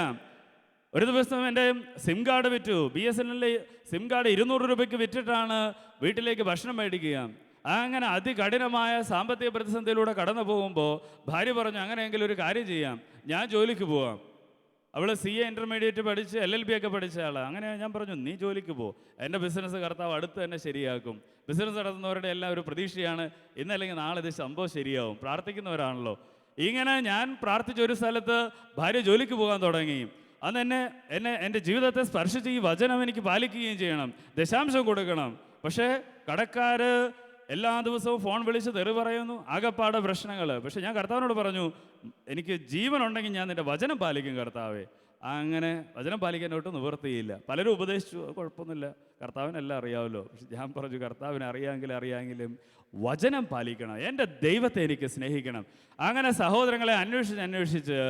ഒരു ദിവസം എൻ്റെ സിം കാർഡ് വിറ്റു. BSNL സിം കാർഡ് 200 രൂപയ്ക്ക് വിറ്റിട്ടാണ് വീട്ടിലേക്ക് ഭക്ഷണം മേടിക്കുക. അങ്ങനെ അതികഠിനമായ സാമ്പത്തിക പ്രതിസന്ധിയിലൂടെ കടന്നു പോകുമ്പോൾ ഭാര്യ പറഞ്ഞു, അങ്ങനെയെങ്കിലും ഒരു കാര്യം ചെയ്യാം, ഞാൻ ജോലിക്ക് പോവാം. അവൾ CA ഇൻ്റർമീഡിയറ്റ് പഠിച്ച് LLB ഒക്കെ പഠിച്ച ആളാണ്. അങ്ങനെ ഞാൻ പറഞ്ഞു, നീ ജോലിക്ക് പോ, എൻ്റെ ബിസിനസ് കർത്താവ് അടുത്ത് തന്നെ ശരിയാക്കും. ബിസിനസ് നടത്തുന്നവരുടെ എല്ലാം ഒരു പ്രതീക്ഷയാണ്, ഇന്നല്ലെങ്കിൽ നാളെ ഇത് സംഭവം ശരിയാവും. പ്രാർത്ഥിക്കുന്നവരാണല്ലോ. ഇങ്ങനെ ഞാൻ പ്രാർത്ഥിച്ച ഒരു സ്ഥലത്ത് ഭാര്യ ജോലിക്ക് പോകാൻ തുടങ്ങി. അന്ന് എൻ്റെ ജീവിതത്തെ സ്പർശിച്ച് ഈ വചനം എനിക്ക് പാലിക്കുകയും ചെയ്യണം, ദശാംശം കൊടുക്കണം. പക്ഷേ കടക്കാർ എല്ലാ ദിവസവും ഫോൺ വിളിച്ച് തെറി പറയുന്നു, ആകപ്പാടെ പ്രശ്നങ്ങൾ. പക്ഷെ ഞാൻ കർത്താവിനോട് പറഞ്ഞു, എനിക്ക് ജീവനുണ്ടെങ്കിൽ ഞാൻ നിൻ്റെ വചനം പാലിക്കും കർത്താവേ. അങ്ങനെ വചനം പാലിക്കാൻ ഒട്ടും നിവൃത്തിയില്ല. പലരും ഉപദേശിച്ചു, കുഴപ്പമൊന്നുമില്ല, കർത്താവിനെല്ലാം അറിയാമല്ലോ. പക്ഷെ ഞാൻ പറഞ്ഞു, കർത്താവിനെ അറിയാമെങ്കിലും വചനം പാലിക്കണം, എൻ്റെ ദൈവത്തെ എനിക്ക് സ്നേഹിക്കണം. അങ്ങനെ സഹോദരങ്ങളെ അന്വേഷിച്ച്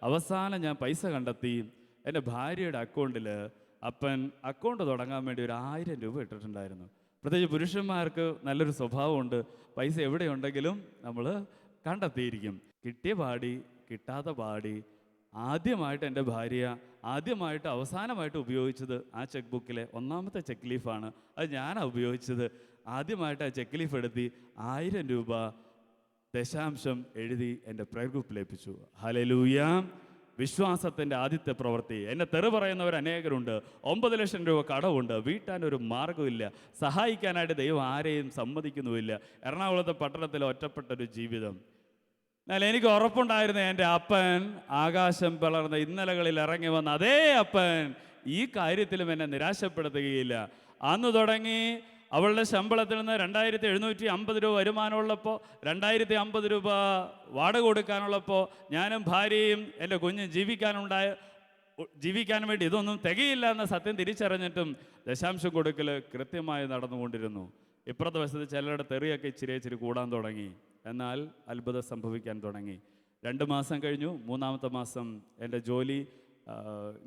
അവസാനം ഞാൻ പൈസ കണ്ടെത്തി. എൻ്റെ ഭാര്യയുടെ അക്കൗണ്ടിൽ അപ്പൻ അക്കൗണ്ട് തുടങ്ങാൻ വേണ്ടി ഒരു 1000 രൂപ ഇട്ടിട്ടുണ്ടായിരുന്നു. പ്രത്യേകിച്ച് പുരുഷന്മാർക്ക് നല്ലൊരു സ്വഭാവമുണ്ട്, പൈസ എവിടെയുണ്ടെങ്കിലും നമ്മൾ കണ്ടെത്തിയിരിക്കും. കിട്ടിയ പാടി കിട്ടാത്ത പാടി. ആദ്യമായിട്ട് എൻ്റെ ഭാര്യ അവസാനമായിട്ട് ഉപയോഗിച്ചത് ആ ചെക്ക് ബുക്കിലെ 1ാമത്തെ ചെക്ക് ലീഫാണ്. അത് ഞാനാണ് ഉപയോഗിച്ചത്. ആദ്യമായിട്ട് ആ ചെക്ക് ലീഫ് എടുത്തി 1000 രൂപ ദശാംശം എഴുതി എൻ്റെ പ്രയർ ഗ്രൂപ്പിൽ ഏൽപ്പിച്ചു. ഹല്ലേലൂയ. വിശ്വാസത്തിൻ്റെ ആദ്യത്തെ പ്രവൃത്തി. എന്നെ തെറി പറയുന്നവർ അനേകരുണ്ട്. 9 ലക്ഷം രൂപ കടമുണ്ട്, വീട്ടാനൊരു മാർഗ്ഗമില്ല, സഹായിക്കാനായിട്ട് ദൈവം ആരെയും സമ്മതിക്കുന്നുമില്ല. എറണാകുളത്തെ പട്ടണത്തിൽ ഒറ്റപ്പെട്ടൊരു ജീവിതം. എന്നാൽ എനിക്ക് ഉറപ്പുണ്ടായിരുന്നു, എൻ്റെ അപ്പൻ ആകാശം പിളർന്ന് ഇന്നലകളിൽ ഇറങ്ങി വന്ന അതേ അപ്പൻ ഈ കാര്യത്തിലും എന്നെ നിരാശപ്പെടുത്തുകയില്ല. അന്ന് തുടങ്ങി അവളുടെ ശമ്പളത്തിൽ നിന്ന് 2750 രൂപ വരുമാനമുള്ളപ്പോൾ 2050 രൂപ വാടക കൊടുക്കാനുള്ളപ്പോൾ ഞാനും ഭാര്യയും എൻ്റെ കുഞ്ഞും ജീവിക്കാൻ വേണ്ടി ഇതൊന്നും തികയില്ല എന്ന സത്യം തിരിച്ചറിഞ്ഞിട്ടും ദശാംശം കൊടുക്കൽ കൃത്യമായി നടന്നുകൊണ്ടിരുന്നു. ഇപ്പുറത്തെ വശത്ത് ചിലരുടെ തെറിയൊക്കെ ഇച്ചിരി കൂടാൻ തുടങ്ങി. എന്നാൽ അത്ഭുതം സംഭവിക്കാൻ തുടങ്ങി. 2 മാസം കഴിഞ്ഞു. 3ാമത്തെ മാസം എൻ്റെ ജോലി,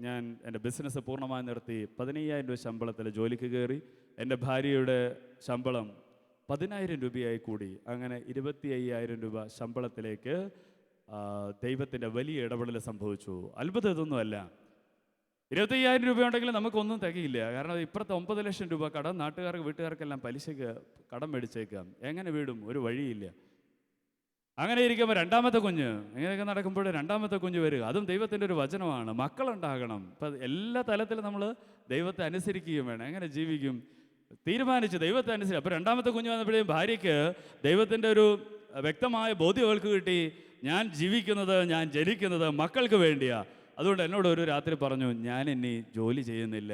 ഞാൻ എൻ്റെ ബിസിനസ് പൂർണ്ണമായി നിർത്തി. 15000 രൂപ ശമ്പളത്തിൽ ജോലിക്ക് കയറി. എൻ്റെ ഭാര്യയുടെ ശമ്പളം 10000 രൂപയായി കൂടി. അങ്ങനെ 25000 രൂപ ശമ്പളത്തിലേക്ക് ദൈവത്തിൻ്റെ വലിയ ഇടപെടൽ സംഭവിച്ചു. അത്ഭുതം ഇതൊന്നുമല്ല. 25000 രൂപയുണ്ടെങ്കിൽ നമുക്കൊന്നും തികയില്ല. കാരണം ഇപ്പുറത്തെ 9 ലക്ഷം രൂപ കടം നാട്ടുകാർക്ക് വീട്ടുകാർക്കെല്ലാം പലിശയ്ക്ക് കടം മേടിച്ചേക്കാം. എങ്ങനെ വീടും? ഒരു വഴിയില്ല. അങ്ങനെ ഇരിക്കുമ്പോൾ 2ാമത്തെ കുഞ്ഞ്, ഇങ്ങനെയൊക്കെ നടക്കുമ്പോൾ 2ാമത്തെ കുഞ്ഞ് വരിക. അതും ദൈവത്തിൻ്റെ ഒരു വചനമാണ്, മക്കളുണ്ടാകണം. ഇപ്പം എല്ലാ തലത്തിലും നമ്മൾ ദൈവത്തെ അനുസരിക്കുകയും വേണം. എങ്ങനെ ജീവിക്കും? തീരുമാനിച്ചു ദൈവത്തെ അനുസരിച്ച്. അപ്പോൾ 2ാമത്തെ കുഞ്ഞ് വന്നപ്പോഴേക്കും ഭാര്യയ്ക്ക് ദൈവത്തിൻ്റെ ഒരു വ്യക്തമായ ബോധ്യം അവൾക്ക് കിട്ടി. ഞാൻ ജീവിക്കുന്നത്, ഞാൻ ജനിക്കുന്നത് മക്കൾക്ക് വേണ്ടിയാ. അതുകൊണ്ട് എന്നോട് ഒരു രാത്രി പറഞ്ഞു, ഞാൻ ഇനി ജോലി ചെയ്യുന്നില്ല.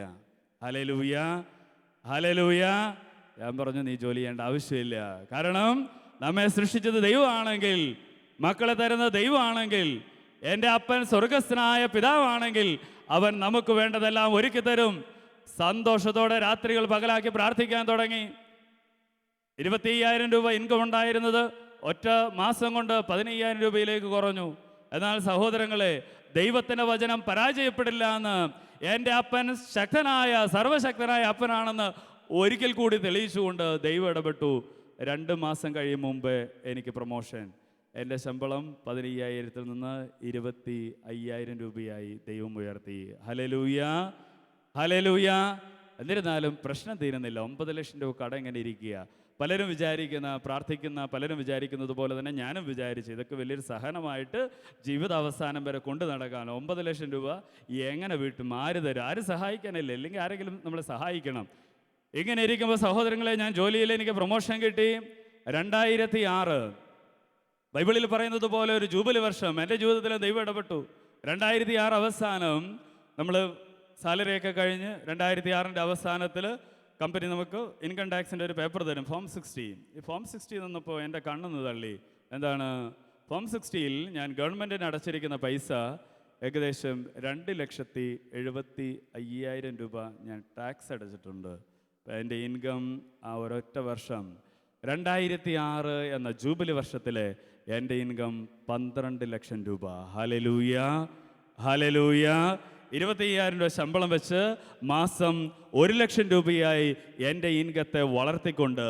Hallelujah, hallelujah. ഞാൻ പറഞ്ഞു, നീ ജോലി ചെയ്യേണ്ട ആവശ്യമില്ല. കാരണം നമ്മെ സൃഷ്ടിച്ചത് ദൈവമാണെങ്കിൽ, മക്കളെ തരുന്നത് ദൈവമാണെങ്കിൽ, എൻ്റെ അപ്പൻ സ്വർഗസ്ഥനായ പിതാവാണെങ്കിൽ അവൻ നമുക്ക് വേണ്ടതെല്ലാം ഒരുക്കി തരും. സന്തോഷത്തോടെ രാത്രികൾ പകലാക്കി പ്രാർത്ഥിക്കാൻ തുടങ്ങി. 25000 രൂപ ഇൻകം ഉണ്ടായിരുന്നത് ഒറ്റ മാസം കൊണ്ട് 15000 രൂപയിലേക്ക് കുറഞ്ഞു. എന്നാൽ സഹോദരങ്ങളെ, ദൈവത്തിൻ്റെ വചനം പരാജയപ്പെടില്ല എന്ന് എൻ്റെ അപ്പൻ സർവശക്തനായ അപ്പനാണെന്ന് ഒരിക്കൽ കൂടി തെളിയിച്ചുകൊണ്ട് ദൈവം ഇടപെട്ടു. 2 മാസം കഴിയും മുമ്പ് എനിക്ക് പ്രൊമോഷൻ. എൻ്റെ ശമ്പളം 15000 നിന്ന് 25000 രൂപയായി ദൈവം ഉയർത്തി. Hallelujah, hallelujah. എന്നിരുന്നാലും പ്രശ്നം തീരുന്നില്ല. 9 ലക്ഷം രൂപ കട ഇങ്ങനെ ഇരിക്കുക. പലരും വിചാരിക്കുന്നത് പോലെ തന്നെ ഞാനും വിചാരിച്ചു ഇതൊക്കെ വലിയൊരു സഹനമായിട്ട് ജീവിതാവസാനം വരെ കൊണ്ടു നടക്കാൻ. 9 ലക്ഷം രൂപ എങ്ങനെ വീട്ടും? ആര് തരും? ആരും സഹായിക്കാനില്ല. അല്ലെങ്കിൽ ആരെങ്കിലും നമ്മളെ സഹായിക്കണം. ഇങ്ങനെ ഇരിക്കുമ്പോൾ സഹോദരങ്ങളെ, ഞാൻ ജോലിയിൽ എനിക്ക് പ്രൊമോഷൻ കിട്ടി. 2006 ബൈബിളിൽ പറയുന്നത് പോലെ ഒരു ജൂബിലി വർഷം എൻ്റെ ജീവിതത്തിൽ ദൈവം ഇടപെട്ടു. 2006 അവസാനം നമ്മൾ സാലറിയൊക്കെ കഴിഞ്ഞ് 2006 അവസാനത്തിൽ കമ്പനി നമുക്ക് ഇൻകം ടാക്സിൻ്റെ ഒരു പേപ്പർ തരും, ഫോം 60. ഈ ഫോം 60 നിന്നപ്പോൾ എൻ്റെ കണ്ണെന്ന് തള്ളി. എന്താണ്? ഫോം 60യിൽ ഞാൻ ഗവൺമെൻറ്റിന് അടച്ചിരിക്കുന്ന പൈസ ഏകദേശം 2,70,75,000 രൂപ ഞാൻ ടാക്സ് അടച്ചിട്ടുണ്ട്. അപ്പോൾ എൻ്റെ ഇൻകം ആ ഒരൊറ്റ വർഷം 2006 എന്ന ജൂബിലി വർഷത്തിലെ എൻ്റെ ഇൻകം 12 ലക്ഷം രൂപ. Hallelujah, hallelujah. 25,000 രൂപ ശമ്പളം വെച്ച് മാസം 1 ലക്ഷം രൂപയായി എൻ്റെ ഇൻകത്തെ വളർത്തിക്കൊണ്ട്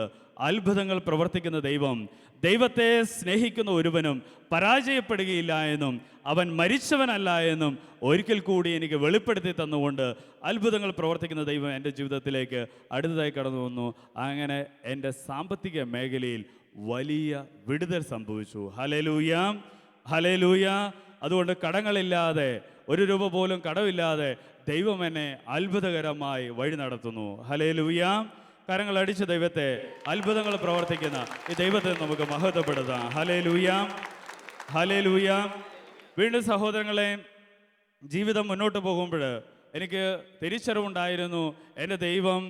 അത്ഭുതങ്ങൾ പ്രവർത്തിക്കുന്ന ദൈവം, ദൈവത്തെ സ്നേഹിക്കുന്ന ഒരുവനും പരാജയപ്പെടുകയില്ല എന്നും അവൻ മരിച്ചവനല്ല എന്നും ഒരിക്കൽ കൂടി എനിക്ക് വെളിപ്പെടുത്തി തന്നുകൊണ്ട് അത്ഭുതങ്ങൾ പ്രവർത്തിക്കുന്ന ദൈവം എൻ്റെ ജീവിതത്തിലേക്ക് അടുത്തതായി കടന്നു വന്നു. അങ്ങനെ എൻ്റെ സാമ്പത്തിക മേഖലയിൽ വലിയ വിടുതൽ സംഭവിച്ചു. Hallelujah, hallelujah. അതുകൊണ്ട് കടങ്ങളില്ലാതെ, 1 രൂപ പോലും കടമില്ലാതെ ദൈവം എന്നെ അത്ഭുതകരമായി വഴി നടത്തുന്നു. ഹല്ലേലൂയ. കരങ്ങൾ അടിച്ച് ദൈവത്തെ, അത്ഭുതങ്ങൾ പ്രവർത്തിക്കുന്ന ഈ ദൈവത്തെ നമുക്ക് മഹത്വപ്പെടുത്താം. Hallelujah, hallelujah. വീണ്ടും സഹോദരങ്ങളെ, ജീവിതം മുന്നോട്ട് പോകുമ്പോൾ എനിക്ക് തിരിച്ചറിവുണ്ടായിരുന്നു, എൻ്റെ ദൈവം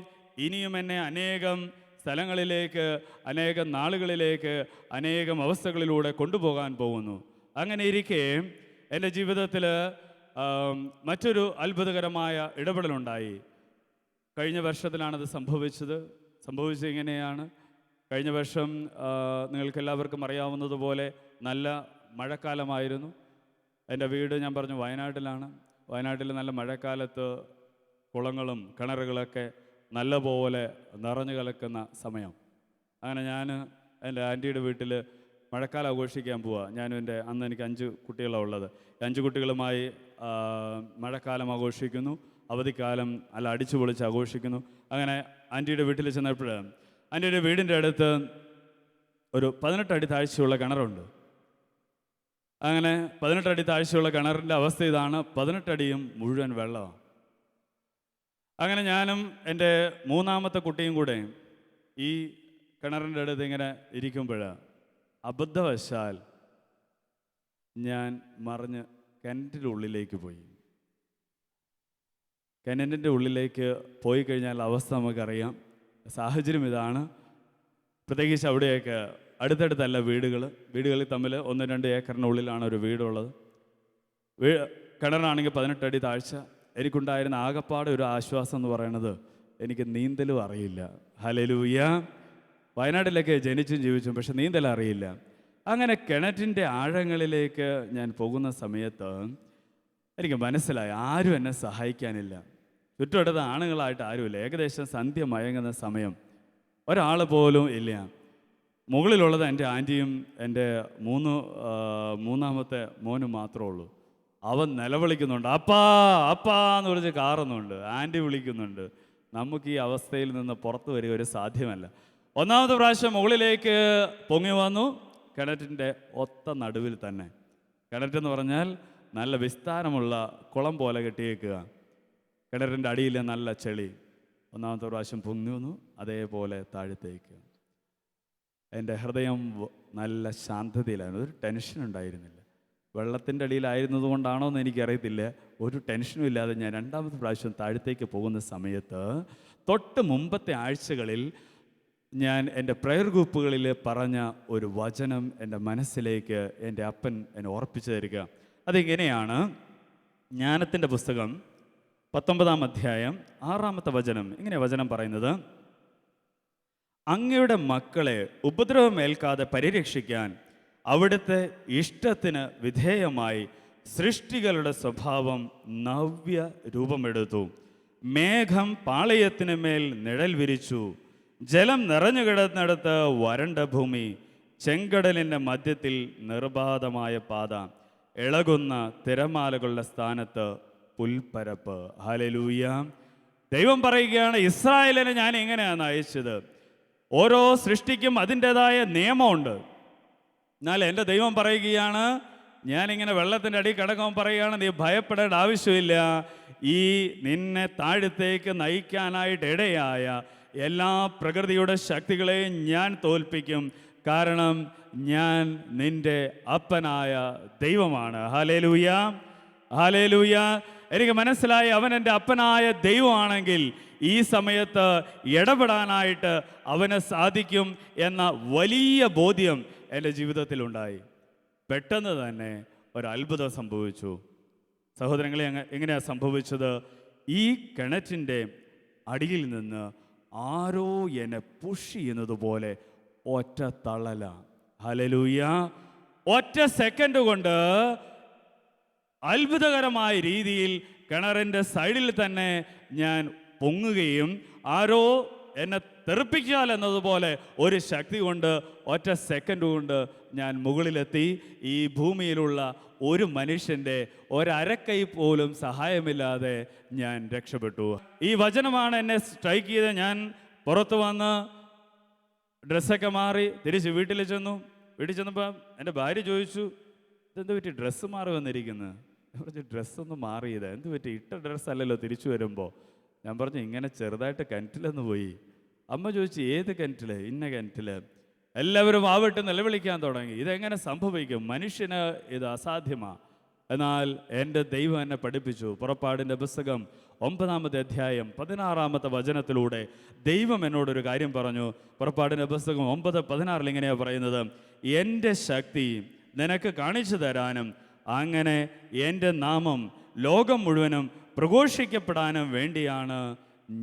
ഇനിയും എന്നെ അനേകം സ്ഥലങ്ങളിലേക്ക്, അനേകം നാളുകളിലേക്ക്, അനേകം അവസ്ഥകളിലൂടെ കൊണ്ടുപോകാൻ പോകുന്നു. അങ്ങനെ ഇരിക്കെ എൻ്റെ ജീവിതത്തിൽ മറ്റൊരു അത്ഭുതകരമായ ഇടപെടലുണ്ടായി. കഴിഞ്ഞ വർഷത്തിലാണത് സംഭവിച്ചത് ഇങ്ങനെയാണ്. കഴിഞ്ഞ വർഷം നിങ്ങൾക്കെല്ലാവർക്കും അറിയാവുന്നതുപോലെ നല്ല മഴക്കാലമായിരുന്നു. എൻ്റെ വീട് ഞാൻ പറഞ്ഞു വയനാട്ടിലാണ്. വയനാട്ടിൽ നല്ല മഴക്കാലത്ത് കുളങ്ങളും കിണറുകളൊക്കെ നല്ലപോലെ നിറഞ്ഞു കലക്കുന്ന സമയം. അങ്ങനെ ഞാൻ എൻ്റെ ആൻറ്റിയുടെ വീട്ടിൽ മഴക്കാലം ആഘോഷിക്കാൻ പോവുക. അന്ന് എനിക്ക് 5 കുട്ടികളാണ് ഉള്ളത്. 5 കുട്ടികളുമായി മഴക്കാലം ആഘോഷിക്കുന്നു, അവധിക്കാലം അല്ല അടിച്ചു പൊളിച്ച് ആഘോഷിക്കുന്നു. അങ്ങനെ ആൻറ്റിയുടെ വീട്ടിൽ ചെന്നപ്പോൾ ആൻറ്റിയുടെ വീടിൻ്റെ അടുത്ത് ഒരു 18 അടി താഴ്ചയുള്ള കിണറുണ്ട്. അങ്ങനെ 18 അടി താഴ്ചയുള്ള കിണറിൻ്റെ അവസ്ഥ ഇതാണ്, 18 അടിയും മുഴുവൻ വെള്ളമാണ്. അങ്ങനെ ഞാനും എൻ്റെ 3ാമത്തെ കുട്ടിയും കൂടെ ഈ കിണറിൻ്റെ അടുത്ത് ഇങ്ങനെ ഇരിക്കുമ്പോൾ അബദ്ധവശാൽ ഞാൻ മറിഞ്ഞ് കിണറ്റിൻ്റെ ഉള്ളിലേക്ക് പോയി. കിണറ്റിൻ്റെ ഉള്ളിലേക്ക് പോയി കഴിഞ്ഞാൽ അവസ്ഥ നമുക്കറിയാം. സാഹചര്യം ഇതാണ്. പ്രത്യേകിച്ച് അവിടെയൊക്കെ അടുത്തടുത്തല്ല വീടുകളിൽ തമ്മിൽ 1-2 ഏക്കറിനുള്ളിലാണ് ഒരു വീടുള്ളത്. കിണറാണെങ്കിൽ 18 അടി താഴ്ച. എനിക്കുണ്ടായിരുന്ന ആകപ്പാടെ ഒരു ആശ്വാസം എന്ന് പറയുന്നത് എനിക്ക് നീന്തലും അറിയില്ല. ഹല്ലേലൂയ. വയനാട്ടിലൊക്കെ ജനിച്ചും ജീവിച്ചും, പക്ഷെ നീന്തൽ അറിയില്ല. അങ്ങനെ കിണറ്റിൻ്റെ ആഴങ്ങളിലേക്ക് ഞാൻ പോകുന്ന സമയത്ത് എനിക്ക് മനസ്സിലായി ആരും എന്നെ സഹായിക്കാനില്ല. ചുറ്റുവട്ടത്ത് ആണുങ്ങളായിട്ട് ആരുമില്ല. ഏകദേശം സന്ധ്യ മയങ്ങുന്ന സമയം, ഒരാൾ പോലും ഇല്ല. മുകളിലുള്ളത് എൻ്റെ ആൻറ്റിയും എൻ്റെ 3ാമത്തെ മോനും മാത്രമേ ഉള്ളൂ. അവൻ നിലവിളിക്കുന്നുണ്ട്, അപ്പാ അപ്പാ എന്ന് വിളിച്ച് കാറുന്നുണ്ട്. ആൻറ്റി വിളിക്കുന്നുണ്ട്. നമുക്ക് ഈ അവസ്ഥയിൽ നിന്ന് പുറത്തു വരിക ഒരു സാധ്യമല്ല. 1ാമത്തെ പ്രാവശ്യം മുകളിലേക്ക് പൊങ്ങി വന്നു. കിണറ്റിൻ്റെ ഒത്ത നടുവിൽ തന്നെ. കിണറ്റെന്ന് പറഞ്ഞാൽ നല്ല വിസ്താരമുള്ള കുളം പോലെ കെട്ടിയേക്കുക. കിണറിൻ്റെ അടിയിൽ നല്ല ചെളി. 1ാമത്തെ പ്രാവശ്യം പൊങ്ങി വന്നു, അതേപോലെ താഴത്തേക്ക്. എൻ്റെ ഹൃദയം നല്ല ശാന്തതയിലായിരുന്നു. ഒരു ടെൻഷൻ ഉണ്ടായിരുന്നില്ല. വെള്ളത്തിൻ്റെ അടിയിലായിരുന്നത് കൊണ്ടാണോ എന്ന് എനിക്കറിയത്തില്ല. ഒരു ടെൻഷനും ഇല്ലാതെ ഞാൻ 2ാമത്തെ പ്രാവശ്യം താഴത്തേക്ക് പോകുന്ന സമയത്ത് തൊട്ട് മുമ്പത്തെ ആഴ്ചകളിൽ ഞാൻ എൻ്റെ പ്രയർ ഗ്രൂപ്പുകളിൽ പറഞ്ഞ ഒരു വചനം എൻ്റെ മനസ്സിലേക്ക് എൻ്റെ അപ്പൻ എന്നെ ഓർപ്പിച്ചു തരിക. അതിങ്ങനെയാണ്. ജ്ഞാനത്തിൻ്റെ പുസ്തകം 19-ാം അധ്യായം 6-ാമത്തെ വചനം. ഇങ്ങനെ വചനം പറയുന്നത്, അങ്ങയുടെ മക്കളെ ഉപദ്രവമേൽക്കാതെ പരിരക്ഷിക്കാൻ അവിടുത്തെ ഇഷ്ടത്തിന് വിധേയമായി സൃഷ്ടികളുടെ സ്വഭാവം നവ്യ രൂപമെടുത്തു. മേഘം പാളയത്തിന് മേൽ നിഴൽ വിരിച്ചു. ജലം നിറഞ്ഞു കിടന്നിടത്ത് വരണ്ട ഭൂമി. ചെങ്കടലിൻ്റെ മധ്യത്തിൽ നിർബാധമായ പാത. ഇളകുന്ന തിരമാലകളുടെ സ്ഥാനത്ത് പുൽപ്പരപ്പ്. ഹല്ലേലൂയ. ദൈവം പറയുകയാണ്, ഇസ്രായേലിനെ ഞാൻ എങ്ങനെയാണ് അയച്ചത്? ഓരോ സൃഷ്ടിക്കും അതിൻ്റെതായ നിയമമുണ്ട്. എന്നാൽ എൻ്റെ ദൈവം പറയുകയാണ്, ഞാനിങ്ങനെ വെള്ളത്തിൻ്റെ അടിയിൽ കിടക്കുമ്പോൾ പറയുകയാണ്, നീ ഭയപ്പെടേണ്ട ആവശ്യമില്ല. ഈ നിന്നെ താഴത്തേക്ക് നയിക്കാനായിട്ട് ഇടയായ എല്ലാ പ്രകൃതിയുടെ ശക്തികളെയും ഞാൻ തോൽപ്പിക്കും. കാരണം ഞാൻ നിൻ്റെ അപ്പനായ ദൈവമാണ്. Hallelujah, hallelujah. എനിക്ക് മനസ്സിലായി, അവൻ എൻ്റെ അപ്പനായ ദൈവമാണെങ്കിൽ ഈ സമയത്ത് ഇടപെടാനായിട്ട് അവന് സാധിക്കും എന്ന വലിയ ബോധ്യം എൻ്റെ ജീവിതത്തിലുണ്ടായി. പെട്ടെന്ന് തന്നെ ഒരു അത്ഭുതം സംഭവിച്ചു. സഹോദരങ്ങളെ, എങ്ങനെയാണ് സംഭവിച്ചത്? ഈ കിണറ്റിൻ്റെ അടിയിൽ നിന്ന് ആരോ എന്നെ പുഷ് ചെയ്യുന്നത് പോലെ ഒറ്റ തള്ളല. ഹല്ലേലൂയ. ഒറ്റ സെക്കൻഡ് കൊണ്ട് അത്ഭുതകരമായ രീതിയിൽ കിണറിൻ്റെ സൈഡിൽ തന്നെ ഞാൻ പൊങ്ങുകയും ആരോ എന്നെ തെറിപ്പിച്ചാൽ എന്നതുപോലെ ഒരു ശക്തി കൊണ്ട് ഒറ്റ സെക്കൻഡ് കൊണ്ട് ഞാൻ മുകളിലെത്തി. ഈ ഭൂമിയിലുള്ള ഒരു മനുഷ്യൻ്റെ ഒരക്കൈ പോലും സഹായമില്ലാതെ ഞാൻ രക്ഷപ്പെട്ടു. ഈ വചനമാണ് എന്നെ സ്ട്രൈക്ക് ചെയ്ത് ഞാൻ പുറത്തു വന്ന് ഡ്രസ്സൊക്കെ മാറി തിരിച്ച് വീട്ടിൽ ചെന്നു. വീട്ടിൽ ചെന്നപ്പോൾ എൻ്റെ ഭാര്യ ചോദിച്ചു, ഇതെന്ത് പറ്റി ഡ്രസ്സ് മാറി വന്നിരിക്കുന്നത്? ഞാൻ പറഞ്ഞു, ഡ്രസ്സൊന്നും മാറിയത് എന്ത് പറ്റി? ഇട്ട ഡ്രസ്സല്ലല്ലോ തിരിച്ചു വരുമ്പോൾ. ഞാൻ പറഞ്ഞു, ഇങ്ങനെ ചെറുതായിട്ട് കിണറ്റിലൊന്ന് പോയി. അമ്മ ചോദിച്ചു, ഏത് കിണറ്റിൽ? ഇന്ന കിണറ്റിൽ. എല്ലാവരും ആവിട്ട് നിലവിളിക്കാൻ തുടങ്ങി. ഇതെങ്ങനെ സംഭവിക്കും? മനുഷ്യന് ഇത് അസാധ്യമാണ്. എന്നാൽ എൻ്റെ ദൈവം എന്നെ പഠിപ്പിച്ചു. പുറപ്പാടിൻ്റെ പുസ്തകം 9-ാമത്തെ അധ്യായം 16-ാമത്തെ വചനത്തിലൂടെ ദൈവം എന്നോടൊരു കാര്യം പറഞ്ഞു. പുറപ്പാടിൻ്റെ പുസ്തകം 9:16 ഇങ്ങനെയാണ് പറയുന്നത്, എൻ്റെ ശക്തി നിനക്ക് കാണിച്ചു തരാനും അങ്ങനെ എൻ്റെ നാമം ലോകം മുഴുവനും പ്രഘോഷിക്കപ്പെടാനും വേണ്ടിയാണ്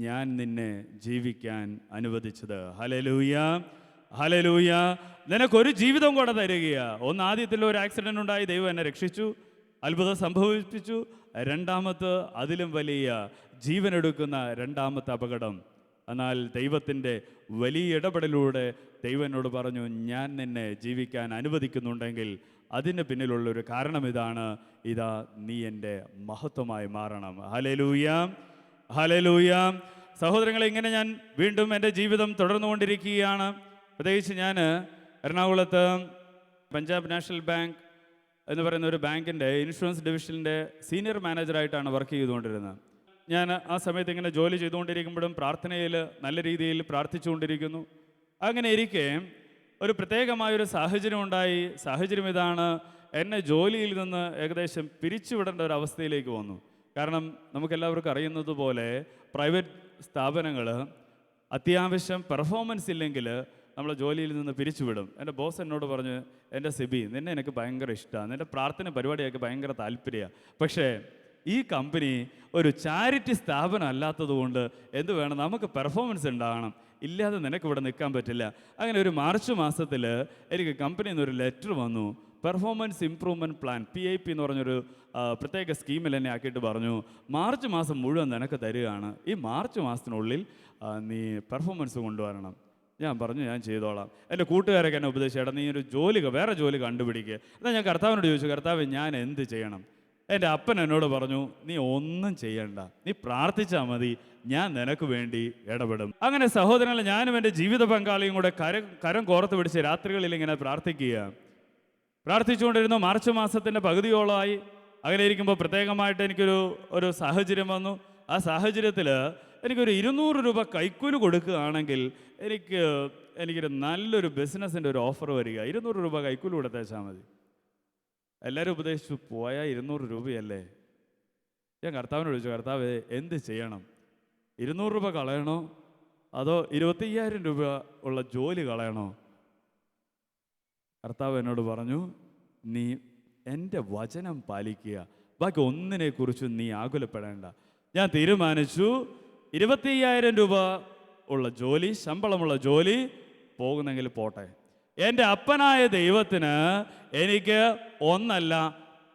ഞാൻ നിന്നെ ജീവിക്കാൻ അനുവദിച്ചത്. Hallelujah, hallelujah. നിനക്കൊരു ജീവിതം കൂടെ തരികയാ. ആദ്യത്തിൽ ഒരു ആക്സിഡൻ്റ് ഉണ്ടായി, ദൈവം എന്നെ രക്ഷിച്ചു, അത്ഭുതം സംഭവിപ്പിച്ചു. രണ്ടാമത്തെ അതിലും വലിയ ജീവനെടുക്കുന്ന രണ്ടാമത്തെ അപകടം. എന്നാൽ ദൈവത്തിൻ്റെ വലിയ ഇടപെടലിലൂടെ ദൈവം എന്നോട് പറഞ്ഞു, ഞാൻ നിന്നെ ജീവിക്കാൻ അനുവദിക്കുന്നുണ്ടെങ്കിൽ അതിന് പിന്നിലുള്ളൊരു കാരണം ഇതാണ്, ഇതാ നീ എൻ്റെ മഹത്വമായി മാറണം. Hallelujah, hallelujah. സഹോദരങ്ങളെ, ഇങ്ങനെ ഞാൻ വീണ്ടും എൻ്റെ ജീവിതം തുടർന്നുകൊണ്ടിരിക്കുകയാണ്. പ്രത്യേകിച്ച് ഞാൻ എറണാകുളത്ത് പഞ്ചാബ് നാഷണൽ ബാങ്ക് എന്ന് പറയുന്ന ഒരു ബാങ്കിൻ്റെ ഇൻഷുറൻസ് ഡിവിഷനിൻ്റെ സീനിയർ മാനേജറായിട്ടാണ് വർക്ക് ചെയ്തുകൊണ്ടിരുന്നത്. ഞാൻ ആ സമയത്ത് ഇങ്ങനെ ജോലി ചെയ്തുകൊണ്ടിരിക്കുമ്പോഴും പ്രാർത്ഥനയിൽ നല്ല രീതിയിൽ പ്രാർത്ഥിച്ചുകൊണ്ടിരിക്കുന്നു. അങ്ങനെ ഇരിക്കെ ഒരു പ്രത്യേകമായൊരു സാഹചര്യം ഉണ്ടായി. സാഹചര്യം ഇതാണ്, എന്നെ ജോലിയിൽ നിന്ന് ഏകദേശം പിരിച്ചുവിടേണ്ട ഒരു അവസ്ഥയിലേക്ക് വന്നു. കാരണം നമുക്കെല്ലാവർക്കും അറിയുന്നത് പോലെ പ്രൈവറ്റ് സ്ഥാപനങ്ങൾ അത്യാവശ്യം പെർഫോമൻസ് ഇല്ലെങ്കിൽ നമ്മളെ ജോലിയിൽ നിന്ന് പിരിച്ചുവിടും. എൻ്റെ ബോസ് എന്നോട് പറഞ്ഞു, എൻ്റെ സിബി, നിന്നെ എനിക്ക് ഭയങ്കര ഇഷ്ടമാണ്, നിൻ്റെ പ്രാർത്ഥന പരിപാടിയൊക്കെ ഭയങ്കര താല്പര്യമാണ്, പക്ഷേ ഈ കമ്പനി ഒരു ചാരിറ്റി സ്ഥാപനം അല്ലാത്തത് കൊണ്ട് എന്ത് വേണം, നമുക്ക് പെർഫോമൻസ് ഉണ്ടാകണം, ഇല്ലാതെ നിനക്ക് ഇവിടെ നിൽക്കാൻ പറ്റില്ല. അങ്ങനെ ഒരു മാർച്ച് മാസത്തിൽ എനിക്ക് കമ്പനിയിൽ നിന്നൊരു ലെറ്റർ വന്നു. പെർഫോമൻസ് ഇംപ്രൂവ്മെൻറ്റ് പ്ലാൻ, PIP എന്ന് പറഞ്ഞൊരു പ്രത്യേക സ്കീമിൽ എന്നെ ആക്കിയിട്ട് പറഞ്ഞു, മാർച്ച് മാസം മുഴുവൻ നിനക്ക് തരികയാണ്, ഈ മാർച്ച് മാസത്തിനുള്ളിൽ നീ പെർഫോമൻസ് കൊണ്ടുവരണം. ഞാൻ പറഞ്ഞു, ഞാൻ ചെയ്തോളാം. എൻ്റെ കൂട്ടുകാരൊക്കെ എന്നെ ഉപദേശിച്ചു, നീ ഒരു വേറെ ജോലി കണ്ടുപിടിക്കുക. എന്നാൽ ഞാൻ കർത്താവിനോട് ചോദിച്ചു, കർത്താവ് ഞാൻ എന്ത് ചെയ്യണം? എൻ്റെ അപ്പൻ എന്നോട് പറഞ്ഞു, നീ ഒന്നും ചെയ്യണ്ട, നീ പ്രാർത്ഥിച്ചാൽ മതി, ഞാൻ നിനക്ക് വേണ്ടി ഇടപെടും. അങ്ങനെ സഹോദരങ്ങൾ, ഞാനും എൻ്റെ ജീവിത പങ്കാളിയും കൂടെ കരം കോർത്ത് പിടിച്ച് രാത്രികളിൽ ഇങ്ങനെ പ്രാർത്ഥിച്ചുകൊണ്ടിരുന്നു. മാർച്ച് മാസത്തിൻ്റെ പകുതിയോളമായി. അങ്ങനെ ഇരിക്കുമ്പോൾ പ്രത്യേകമായിട്ട് എനിക്കൊരു സാഹചര്യം വന്നു. ആ സാഹചര്യത്തിൽ എനിക്കൊരു 200 രൂപ കൈക്കൂലി കൊടുക്കുകയാണെങ്കിൽ എനിക്കൊരു നല്ലൊരു ബിസിനസ്സിൻ്റെ ഒരു ഓഫർ വരിക. 200 രൂപ കൈക്കൂലി കൊടുത്തേച്ചാൽ മതി. എല്ലാവരും ഉപദേശിച്ചു, പോയാൽ 200 രൂപയല്ലേ. ഞാൻ കർത്താവിനോട് ചോദിച്ചു, കർത്താവ് എന്ത് ചെയ്യണം? 200 രൂപ കളയണോ അതോ 25,000 രൂപ ഉള്ള ജോലി കളയണോ? കർത്താവ് എന്നോട് പറഞ്ഞു, നീ എൻ്റെ വചനം പാലിക്കുക, ബാക്കി ഒന്നിനെക്കുറിച്ചും നീ ആകുലപ്പെടേണ്ട. ഞാൻ തീരുമാനിച്ചു, 25,000 രൂപ ഉള്ള ജോലി, ശമ്പളമുള്ള ജോലി, പോകുന്നെങ്കിൽ പോട്ടെ. എൻ്റെ അപ്പനായ ദൈവത്തിന് എനിക്ക് 1 അല്ല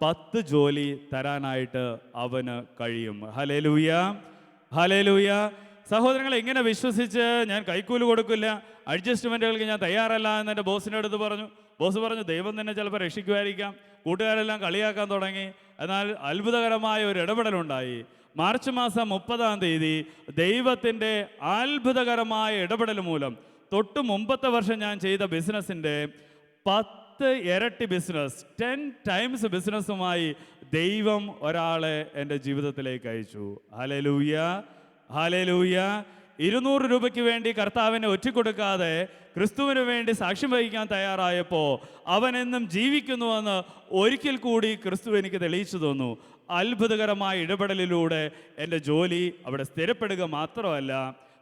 10 ജോലി തരാനായിട്ട് അവന് കഴിയും. Hallelujah, hallelujah. സഹോദരങ്ങളെ, ഇങ്ങനെ വിശ്വസിച്ച് ഞാൻ കൈക്കൂലി കൊടുക്കില്ല, അഡ്ജസ്റ്റ്മെൻറ്റുകൾക്ക് ഞാൻ തയ്യാറല്ല എന്ന് എൻ്റെ ബോസിൻ്റെ അടുത്ത് പറഞ്ഞു. ബോസ് പറഞ്ഞു, ദൈവം തന്നെ ചിലപ്പോൾ രക്ഷിക്കുമായിരിക്കാം. കൂട്ടുകാരെല്ലാം കളിയാക്കാൻ തുടങ്ങി. എന്നാൽ അത്ഭുതകരമായ ഒരു ഇടപെടലുണ്ടായി. മാർച്ച് മാസം 30-ാം തീയതി ദൈവത്തിൻ്റെ അത്ഭുതകരമായ ഇടപെടൽ മൂലം തൊട്ട് മുമ്പത്തെ വർഷം ഞാൻ ചെയ്ത ബിസിനസ്സിൻ്റെ 10 ഇരട്ടി ബിസിനസ്, 10 ടൈംസ് ബിസിനസ്സുമായി ദൈവം ഒരാളെ എൻ്റെ ജീവിതത്തിലേക്ക് അയച്ചു. Hallelujah, hallelujah. 200 രൂപയ്ക്ക് വേണ്ടി കർത്താവിനെ ഒറ്റിക്കൊടുക്കാതെ ക്രിസ്തുവിന് വേണ്ടി സാക്ഷ്യം വഹിക്കാൻ തയ്യാറായപ്പോൾ അവനെന്നും ജീവിക്കുന്നുവെന്ന് ഒരിക്കൽ കൂടി ക്രിസ്തു എനിക്ക് തെളിയിച്ചു തന്നു. അത്ഭുതകരമായ ഇടപെടലിലൂടെ എൻ്റെ ജോലി അവിടെ സ്ഥിരപ്പെടുക മാത്രമല്ല,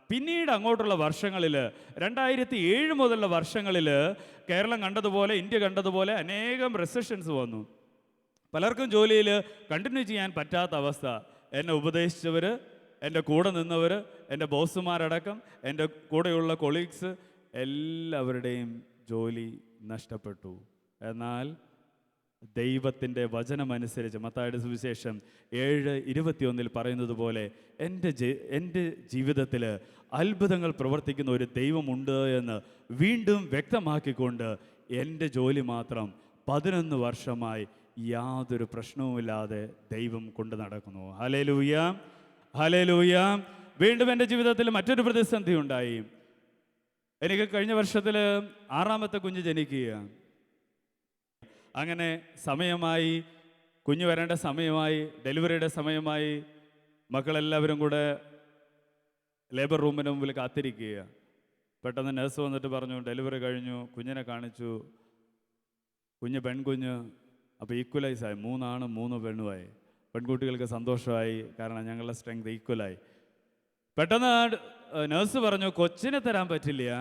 പിന്നീട് അങ്ങോട്ടുള്ള വർഷങ്ങളിൽ 2007 മുതലുള്ള വർഷങ്ങളിൽ കേരളം കണ്ടതുപോലെ, ഇന്ത്യ കണ്ടതുപോലെ അനേകം റെസിഷൻസ് വന്നു. പലർക്കും ജോലിയിൽ കണ്ടിന്യൂ ചെയ്യാൻ പറ്റാത്ത അവസ്ഥ. എന്നെ ഉപദേശിച്ചവർ, എൻ്റെ കൂടെ നിന്നവർ, എൻ്റെ ബോസുമാരടക്കം, എൻ്റെ കൂടെയുള്ള കൊളീഗ്സ് എല്ലാവരുടെയും ജോലി നഷ്ടപ്പെട്ടു. എന്നാൽ ദൈവത്തിൻ്റെ വചനമനുസരിച്ച് മത്തായിയുടെ സുവിശേഷം 7:21 പറയുന്നത് പോലെ എൻ്റെ ജീവിതത്തിൽ അത്ഭുതങ്ങൾ പ്രവർത്തിക്കുന്ന ഒരു ദൈവമുണ്ട് എന്ന് വീണ്ടും വ്യക്തമാക്കിക്കൊണ്ട് എൻ്റെ ജോലി മാത്രം 11 വർഷമായി യാതൊരു പ്രശ്നവുമില്ലാതെ ദൈവം കൊണ്ട് നടക്കുന്നു. Hallelujah, hallelujah. വീണ്ടും എൻ്റെ ജീവിതത്തിൽ മറ്റൊരു പ്രതിസന്ധി ഉണ്ടായി. എനിക്ക് കഴിഞ്ഞ വർഷത്തിൽ 6ാമത്തെ കുഞ്ഞ് ജനിക്കുക. അങ്ങനെ സമയമായി, കുഞ്ഞ് വരേണ്ട സമയമായി, ഡെലിവറിയുടെ സമയമായി. മക്കളെല്ലാവരും കൂടെ ലേബർ റൂമിന് മുമ്പിൽ കാത്തിരിക്കുക. പെട്ടെന്ന് നഴ്സ് വന്നിട്ട് പറഞ്ഞു, ഡെലിവറി കഴിഞ്ഞു, കുഞ്ഞിനെ കാണിച്ചു, കുഞ്ഞ് പെൺകുഞ്ഞ്. അപ്പോൾ ഈക്വലൈസായി, 3 ആണും 3 പെണ്ണുമായി. പെൺകുട്ടികൾക്ക് സന്തോഷമായി, കാരണം ഞങ്ങളുടെ സ്ട്രെങ്ത് ഈക്വലായി. പെട്ടെന്ന് നഴ്സ് പറഞ്ഞു, കൊച്ചിനെ തരാൻ പറ്റില്ല,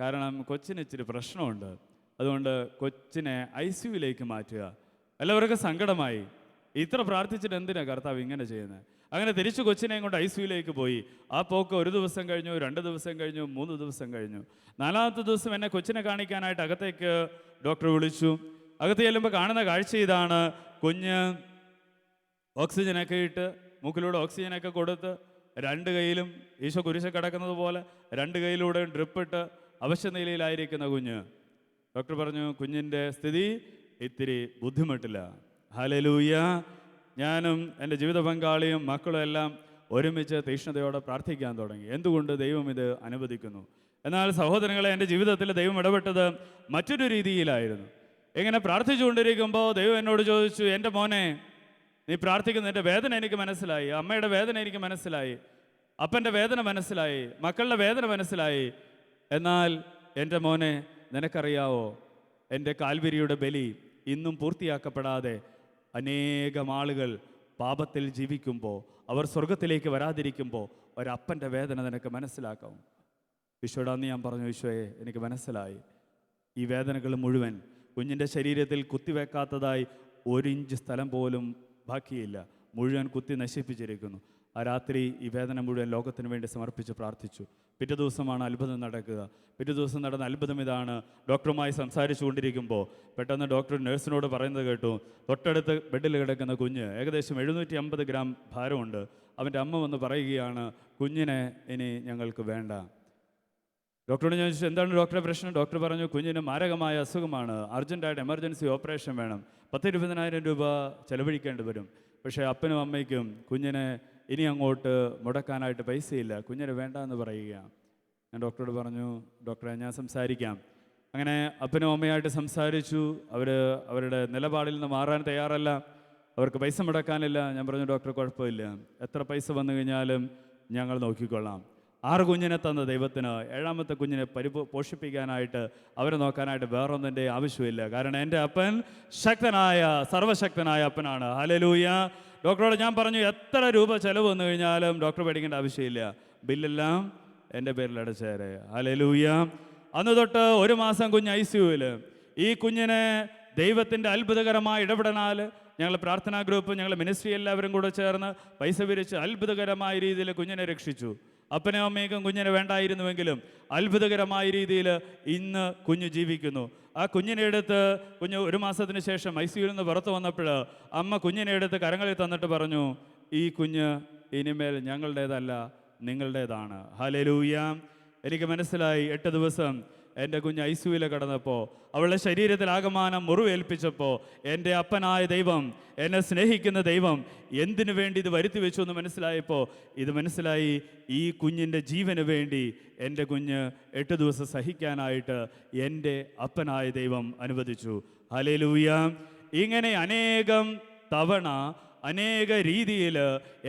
കാരണം കൊച്ചിന് ഇച്ചിരി പ്രശ്നമുണ്ട്, അതുകൊണ്ട് കൊച്ചിനെ ICUവിലേക്ക് മാറ്റുക. എല്ലാവർക്കും സങ്കടമായി. ഇത്ര പ്രാർത്ഥിച്ചിട്ട് എന്തിനാ കർത്താവ് ഇങ്ങനെ ചെയ്യുന്നത്? അങ്ങനെ തിരിച്ചു കൊച്ചിനെയും കൊണ്ട് ICUവിലേക്ക് പോയി. ആ പോക്ക് 1 ദിവസം കഴിഞ്ഞു, 2 ദിവസം കഴിഞ്ഞു, 3 ദിവസം കഴിഞ്ഞു. 4ാമത്തെ ദിവസം എന്നെ കൊച്ചിനെ കാണിക്കാനായിട്ട് അകത്തേക്ക് ഡോക്ടർ വിളിച്ചു. അകത്ത് ചെല്ലുമ്പോൾ കാണുന്ന കാഴ്ച ഇതാണ്. കുഞ്ഞ് ഓക്സിജനൊക്കെ ഇട്ട്, മൂക്കിലൂടെ ഓക്സിജനൊക്കെ കൊടുത്ത്, 2 കൈയിലും ഈശോ കുരിശ് കിടക്കുന്നത് പോലെ 2 കൈയിലൂടെ ഡ്രിപ്പിട്ട് അവശനിലയിലായിരിക്കുന്ന കുഞ്ഞ്. ഡോക്ടർ പറഞ്ഞു, കുഞ്ഞിൻ്റെ സ്ഥിതി ഇത്തിരി ബുദ്ധിമുട്ടില്ല. ഹല്ലേലൂയ. ഞാനും എൻ്റെ ജീവിത പങ്കാളിയും മക്കളും എല്ലാം ഒരുമിച്ച് തീക്ഷ്ണതയോടെ പ്രാർത്ഥിക്കാൻ തുടങ്ങി. എന്തുകൊണ്ട് ദൈവം ഇത് അനുവദിക്കുന്നു? എന്നാൽ സഹോദരങ്ങളെ, എൻ്റെ ജീവിതത്തിൽ ദൈവം ഇടപെട്ടത് മറ്റൊരു രീതിയിലായിരുന്നു. ഇങ്ങനെ പ്രാർത്ഥിച്ചുകൊണ്ടിരിക്കുമ്പോൾ ദൈവം എന്നോട് ചോദിച്ചു, എൻ്റെ മോനെ, നീ പ്രാർത്ഥിക്കുന്നതിൻ്റെ വേദന എനിക്ക് മനസ്സിലായി, അമ്മയുടെ വേദന എനിക്ക് മനസ്സിലായി, അപ്പൻ്റെ വേദന മനസ്സിലായി, മക്കളുടെ വേദന മനസ്സിലായി. എന്നാൽ എൻ്റെ മോനെ, നിനക്കറിയാവോ, എൻ്റെ കാൽവരിയുടെ ബലി ഇന്നും പൂർത്തിയാക്കപ്പെടാതെ അനേകം ആളുകൾ പാപത്തിൽ ജീവിക്കുമ്പോൾ, അവർ സ്വർഗത്തിലേക്ക് വരാതിരിക്കുമ്പോൾ ഒരപ്പൻ്റെ വേദന നിനക്ക് മനസ്സിലാക്കാം. ഈശോയുടെ അന്ന് ഞാൻ പറഞ്ഞു, ഈശോയെ, എനിക്ക് മനസ്സിലായി. ഈ വേദനകൾ മുഴുവൻ കുഞ്ഞിൻ്റെ ശരീരത്തിൽ കുത്തിവെക്കാത്തതായി 1 ഇഞ്ച് സ്ഥലം പോലും ബാക്കിയില്ല, മുഴുവൻ കുത്തി നശിപ്പിച്ചിരിക്കുന്നു. ആ രാത്രി ഈ വേദന മുഴുവൻ ലോകത്തിന് വേണ്ടി സമർപ്പിച്ച് പ്രാർത്ഥിച്ചു. പിറ്റേ ദിവസമാണ് അത്ഭുതം നടക്കുക. പിറ്റേ ദിവസം നടന്ന അത്ഭുതം ഇതാണ്. ഡോക്ടറുമായി സംസാരിച്ചു കൊണ്ടിരിക്കുമ്പോൾ പെട്ടെന്ന് ഡോക്ടർ നഴ്സിനോട് പറയുന്നത് കേട്ടു, തൊട്ടടുത്ത് ബെഡിൽ കിടക്കുന്ന കുഞ്ഞ് ഏകദേശം 750 ഗ്രാം ഭാരമുണ്ട്. അവൻ്റെ അമ്മ വന്ന് പറയുകയാണ്, കുഞ്ഞിനെ ഇനി ഞങ്ങൾക്ക് വേണ്ട. ഡോക്ടറോട് ഞാൻ ചോദിച്ചു, എന്താണ് ഡോക്ടറെ പ്രശ്നം? ഡോക്ടർ പറഞ്ഞു, കുഞ്ഞിന് മാരകമായ അസുഖമാണ്, അർജൻറ്റായിട്ട് എമർജൻസി ഓപ്പറേഷൻ വേണം, 10-20,000 രൂപ ചെലവഴിക്കേണ്ടി വരും. പക്ഷേ അപ്പനും അമ്മയ്ക്കും കുഞ്ഞിനെ ഇനി അങ്ങോട്ട് മുടക്കാനായിട്ട് പൈസയില്ല, കുഞ്ഞിനെ വേണ്ട എന്ന് പറയുകയാണ്. ഞാൻ ഡോക്ടറോട് പറഞ്ഞു, ഡോക്ടറെ ഞാൻ സംസാരിക്കാം. അങ്ങനെ അപ്പനും അമ്മയായിട്ട് സംസാരിച്ചു. അവരുടെ നിലപാടിൽ നിന്ന് മാറാൻ തയ്യാറല്ല, അവർക്ക് പൈസ മുടക്കാനില്ല. ഞാൻ പറഞ്ഞു, ഡോക്ടർ കുഴപ്പമില്ല, എത്ര പൈസ വന്നു കഴിഞ്ഞാലും ഞങ്ങൾ നോക്കിക്കൊള്ളാം. 6 കുഞ്ഞിനെ തന്ന ദൈവത്തിന് 7ാമത്തെ കുഞ്ഞിനെ പോഷിപ്പിക്കാനായിട്ട്, അവരെ നോക്കാനായിട്ട് വേറൊന്നിൻ്റെ ആവശ്യമില്ല. കാരണം എൻ്റെ അപ്പൻ ശക്തനായ, സർവശക്തനായ അപ്പനാണ്. ഹല്ലേലൂയ. ഡോക്ടറോട് ഞാൻ പറഞ്ഞു, എത്ര രൂപ ചിലവ് വന്നു കഴിഞ്ഞാലും ഡോക്ടർ പേടിക്കേണ്ട ആവശ്യമില്ല, ബില്ലെല്ലാം എൻ്റെ പേരിൽ അടച്ചേരെ. ഹല്ലേലൂയ. അന്ന് തൊട്ട് 1 മാസം കുഞ്ഞ് ICUവിൽ. ഈ കുഞ്ഞിനെ ദൈവത്തിൻ്റെ അത്ഭുതകരമായ ഇടപെടനാൽ ഞങ്ങൾ പ്രാർത്ഥനാ ഗ്രൂപ്പ്, ഞങ്ങൾ മിനിസ്ട്രി എല്ലാവരും കൂടെ ചേർന്ന് പൈസ പിരിച്ച് അത്ഭുതകരമായ രീതിയിൽ കുഞ്ഞിനെ രക്ഷിച്ചു. അപ്പനും അമ്മയ്ക്കും കുഞ്ഞിനെ വേണ്ടായിരുന്നുവെങ്കിലും അത്ഭുതകരമായ രീതിയിൽ ഇന്ന് കുഞ്ഞ് ജീവിക്കുന്നു. ആ കുഞ്ഞിനെ എടുത്ത്, കുഞ്ഞ് 1 മാസത്തിന് ശേഷം ICUവിൽ നിന്ന് പുറത്ത് വന്നപ്പോൾ അമ്മ കുഞ്ഞിനെ എടുത്ത് കരങ്ങളിൽ തന്നിട്ട് പറഞ്ഞു, ഈ കുഞ്ഞ് ഇനിമേൽ ഞങ്ങളുടേതല്ല, നിങ്ങളുടേതാണ്. ഹല്ലേലൂയ. എനിക്ക് മനസ്സിലായി. 8 ദിവസം എൻ്റെ കുഞ്ഞ് ഐസിയുവിൽ കിടന്നപ്പോൾ, അവളുടെ ശരീരത്തിൽ ആകമാനം മുറിവേൽപ്പിച്ചപ്പോൾ എൻ്റെ അപ്പനായ ദൈവം, എന്നെ സ്നേഹിക്കുന്ന ദൈവം എന്തിനു വേണ്ടി ഇത് വരുത്തി വെച്ചു എന്ന് മനസ്സിലായപ്പോൾ ഇത് മനസ്സിലായി, ഈ കുഞ്ഞിൻ്റെ ജീവന് വേണ്ടി എൻ്റെ കുഞ്ഞ് 8 ദിവസം സഹിക്കാനായിട്ട് എൻ്റെ അപ്പനായ ദൈവം അനുവദിച്ചു. ഹല്ലേലൂയ. ഇങ്ങനെ അനേകം തവണ അനേക രീതിയിൽ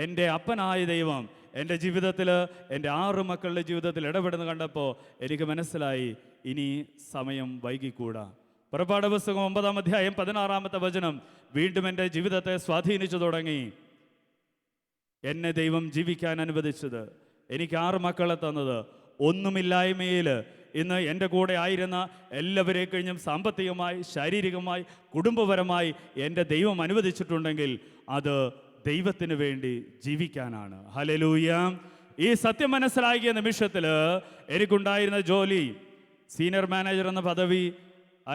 എൻ്റെ അപ്പനായ ദൈവം എൻ്റെ ജീവിതത്തിൽ, എൻ്റെ 6 മക്കളുടെ ജീവിതത്തിൽ ഇടപെടുന്ന കണ്ടപ്പോൾ എനിക്ക് മനസ്സിലായി, ഇനി സമയം വൈകിക്കൂടാ. പുറപ്പാട് പുസ്തകം 9-ാം അധ്യായം 16-ാമത്തെ വചനം വീണ്ടും എൻ്റെ ജീവിതത്തെ സ്വാധീനിച്ചു തുടങ്ങി. എന്നെ ദൈവം ജീവിക്കാൻ അനുവദിച്ചത്, എനിക്ക് 6 മക്കളെ തന്നത്, ഒന്നുമില്ലായ്മയിൽ ഇന്ന് എൻ്റെ കൂടെ ആയിരുന്ന എല്ലാവരെ കഴിഞ്ഞും സാമ്പത്തികമായി, ശാരീരികമായി, കുടുംബപരമായി എൻ്റെ ദൈവം അനുവദിച്ചിട്ടുണ്ടെങ്കിൽ അത് ദൈവത്തിന് വേണ്ടി ജീവിക്കാനാണ്. ഹല്ലേലൂയ. ഈ സത്യം മനസ്സിലാക്കിയ നിമിഷത്തിൽ എനിക്കുണ്ടായിരുന്ന ജോലി, സീനിയർ മാനേജർ എന്ന പദവി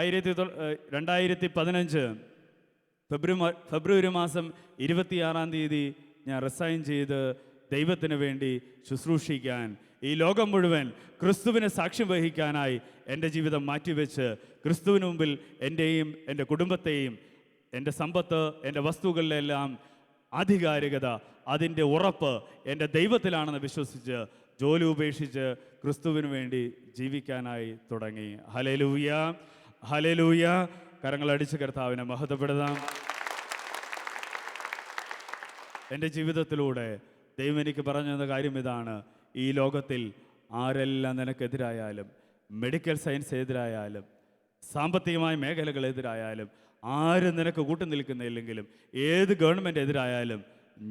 2015 ഫെബ്രുവരി മാസം 26-ാം തീയതി ഞാൻ റിസൈൻ ചെയ്ത് ദൈവത്തിന് വേണ്ടി ശുശ്രൂഷിക്കാൻ, ഈ ലോകം മുഴുവൻ ക്രിസ്തുവിനെ സാക്ഷ്യം വഹിക്കാനായി എൻ്റെ ജീവിതം മാറ്റിവെച്ച് ക്രിസ്തുവിന് മുമ്പിൽ എൻ്റെയും എൻ്റെ കുടുംബത്തെയും എൻ്റെ സമ്പത്ത്, എൻ്റെ വസ്തുക്കളിലെല്ലാം ആധികാരികത, അതിൻ്റെ ഉറപ്പ് എൻ്റെ ദൈവത്തിലാണെന്ന് വിശ്വസിച്ച് ജോലി ഉപേക്ഷിച്ച് ക്രിസ്തുവിന് വേണ്ടി ജീവിക്കാനായി തുടങ്ങി. Hallelujah, hallelujah. കരങ്ങളടിച്ച് കർത്താവിനെ മഹത്വപ്പെടുത്താം. എൻ്റെ ജീവിതത്തിലൂടെ ദൈവം എനിക്ക് പറഞ്ഞു തന്ന കാര്യം ഇതാണ്: ഈ ലോകത്തിൽ ആരെല്ലാം നിനക്കെതിരായാലും, മെഡിക്കൽ സയൻസ് എതിരായാലും, സാമ്പത്തികമായ മേഖലകൾ എതിരായാലും, ആരും നിനക്ക് കൂട്ടുനിൽക്കുന്നില്ലെങ്കിലും, ഏത് ഗവൺമെൻറ് എതിരായാലും,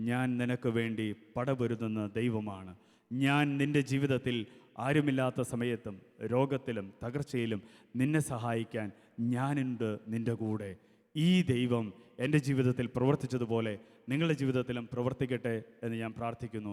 ഞാൻ നിനക്ക് വേണ്ടി പടപൊരുതുന്ന ദൈവമാണ്. ഞാൻ നിൻ്റെ ജീവിതത്തിൽ ആരുമില്ലാത്ത സമയത്തും രോഗത്തിലും തകർച്ചയിലും നിന്നെ സഹായിക്കാൻ ഞാനുണ്ട് നിൻ്റെ കൂടെ. ഈ ദൈവം എൻ്റെ ജീവിതത്തിൽ പ്രവർത്തിച്ചതുപോലെ നിങ്ങളുടെ ജീവിതത്തിലും പ്രവർത്തിക്കട്ടെ എന്ന് ഞാൻ പ്രാർത്ഥിക്കുന്നു.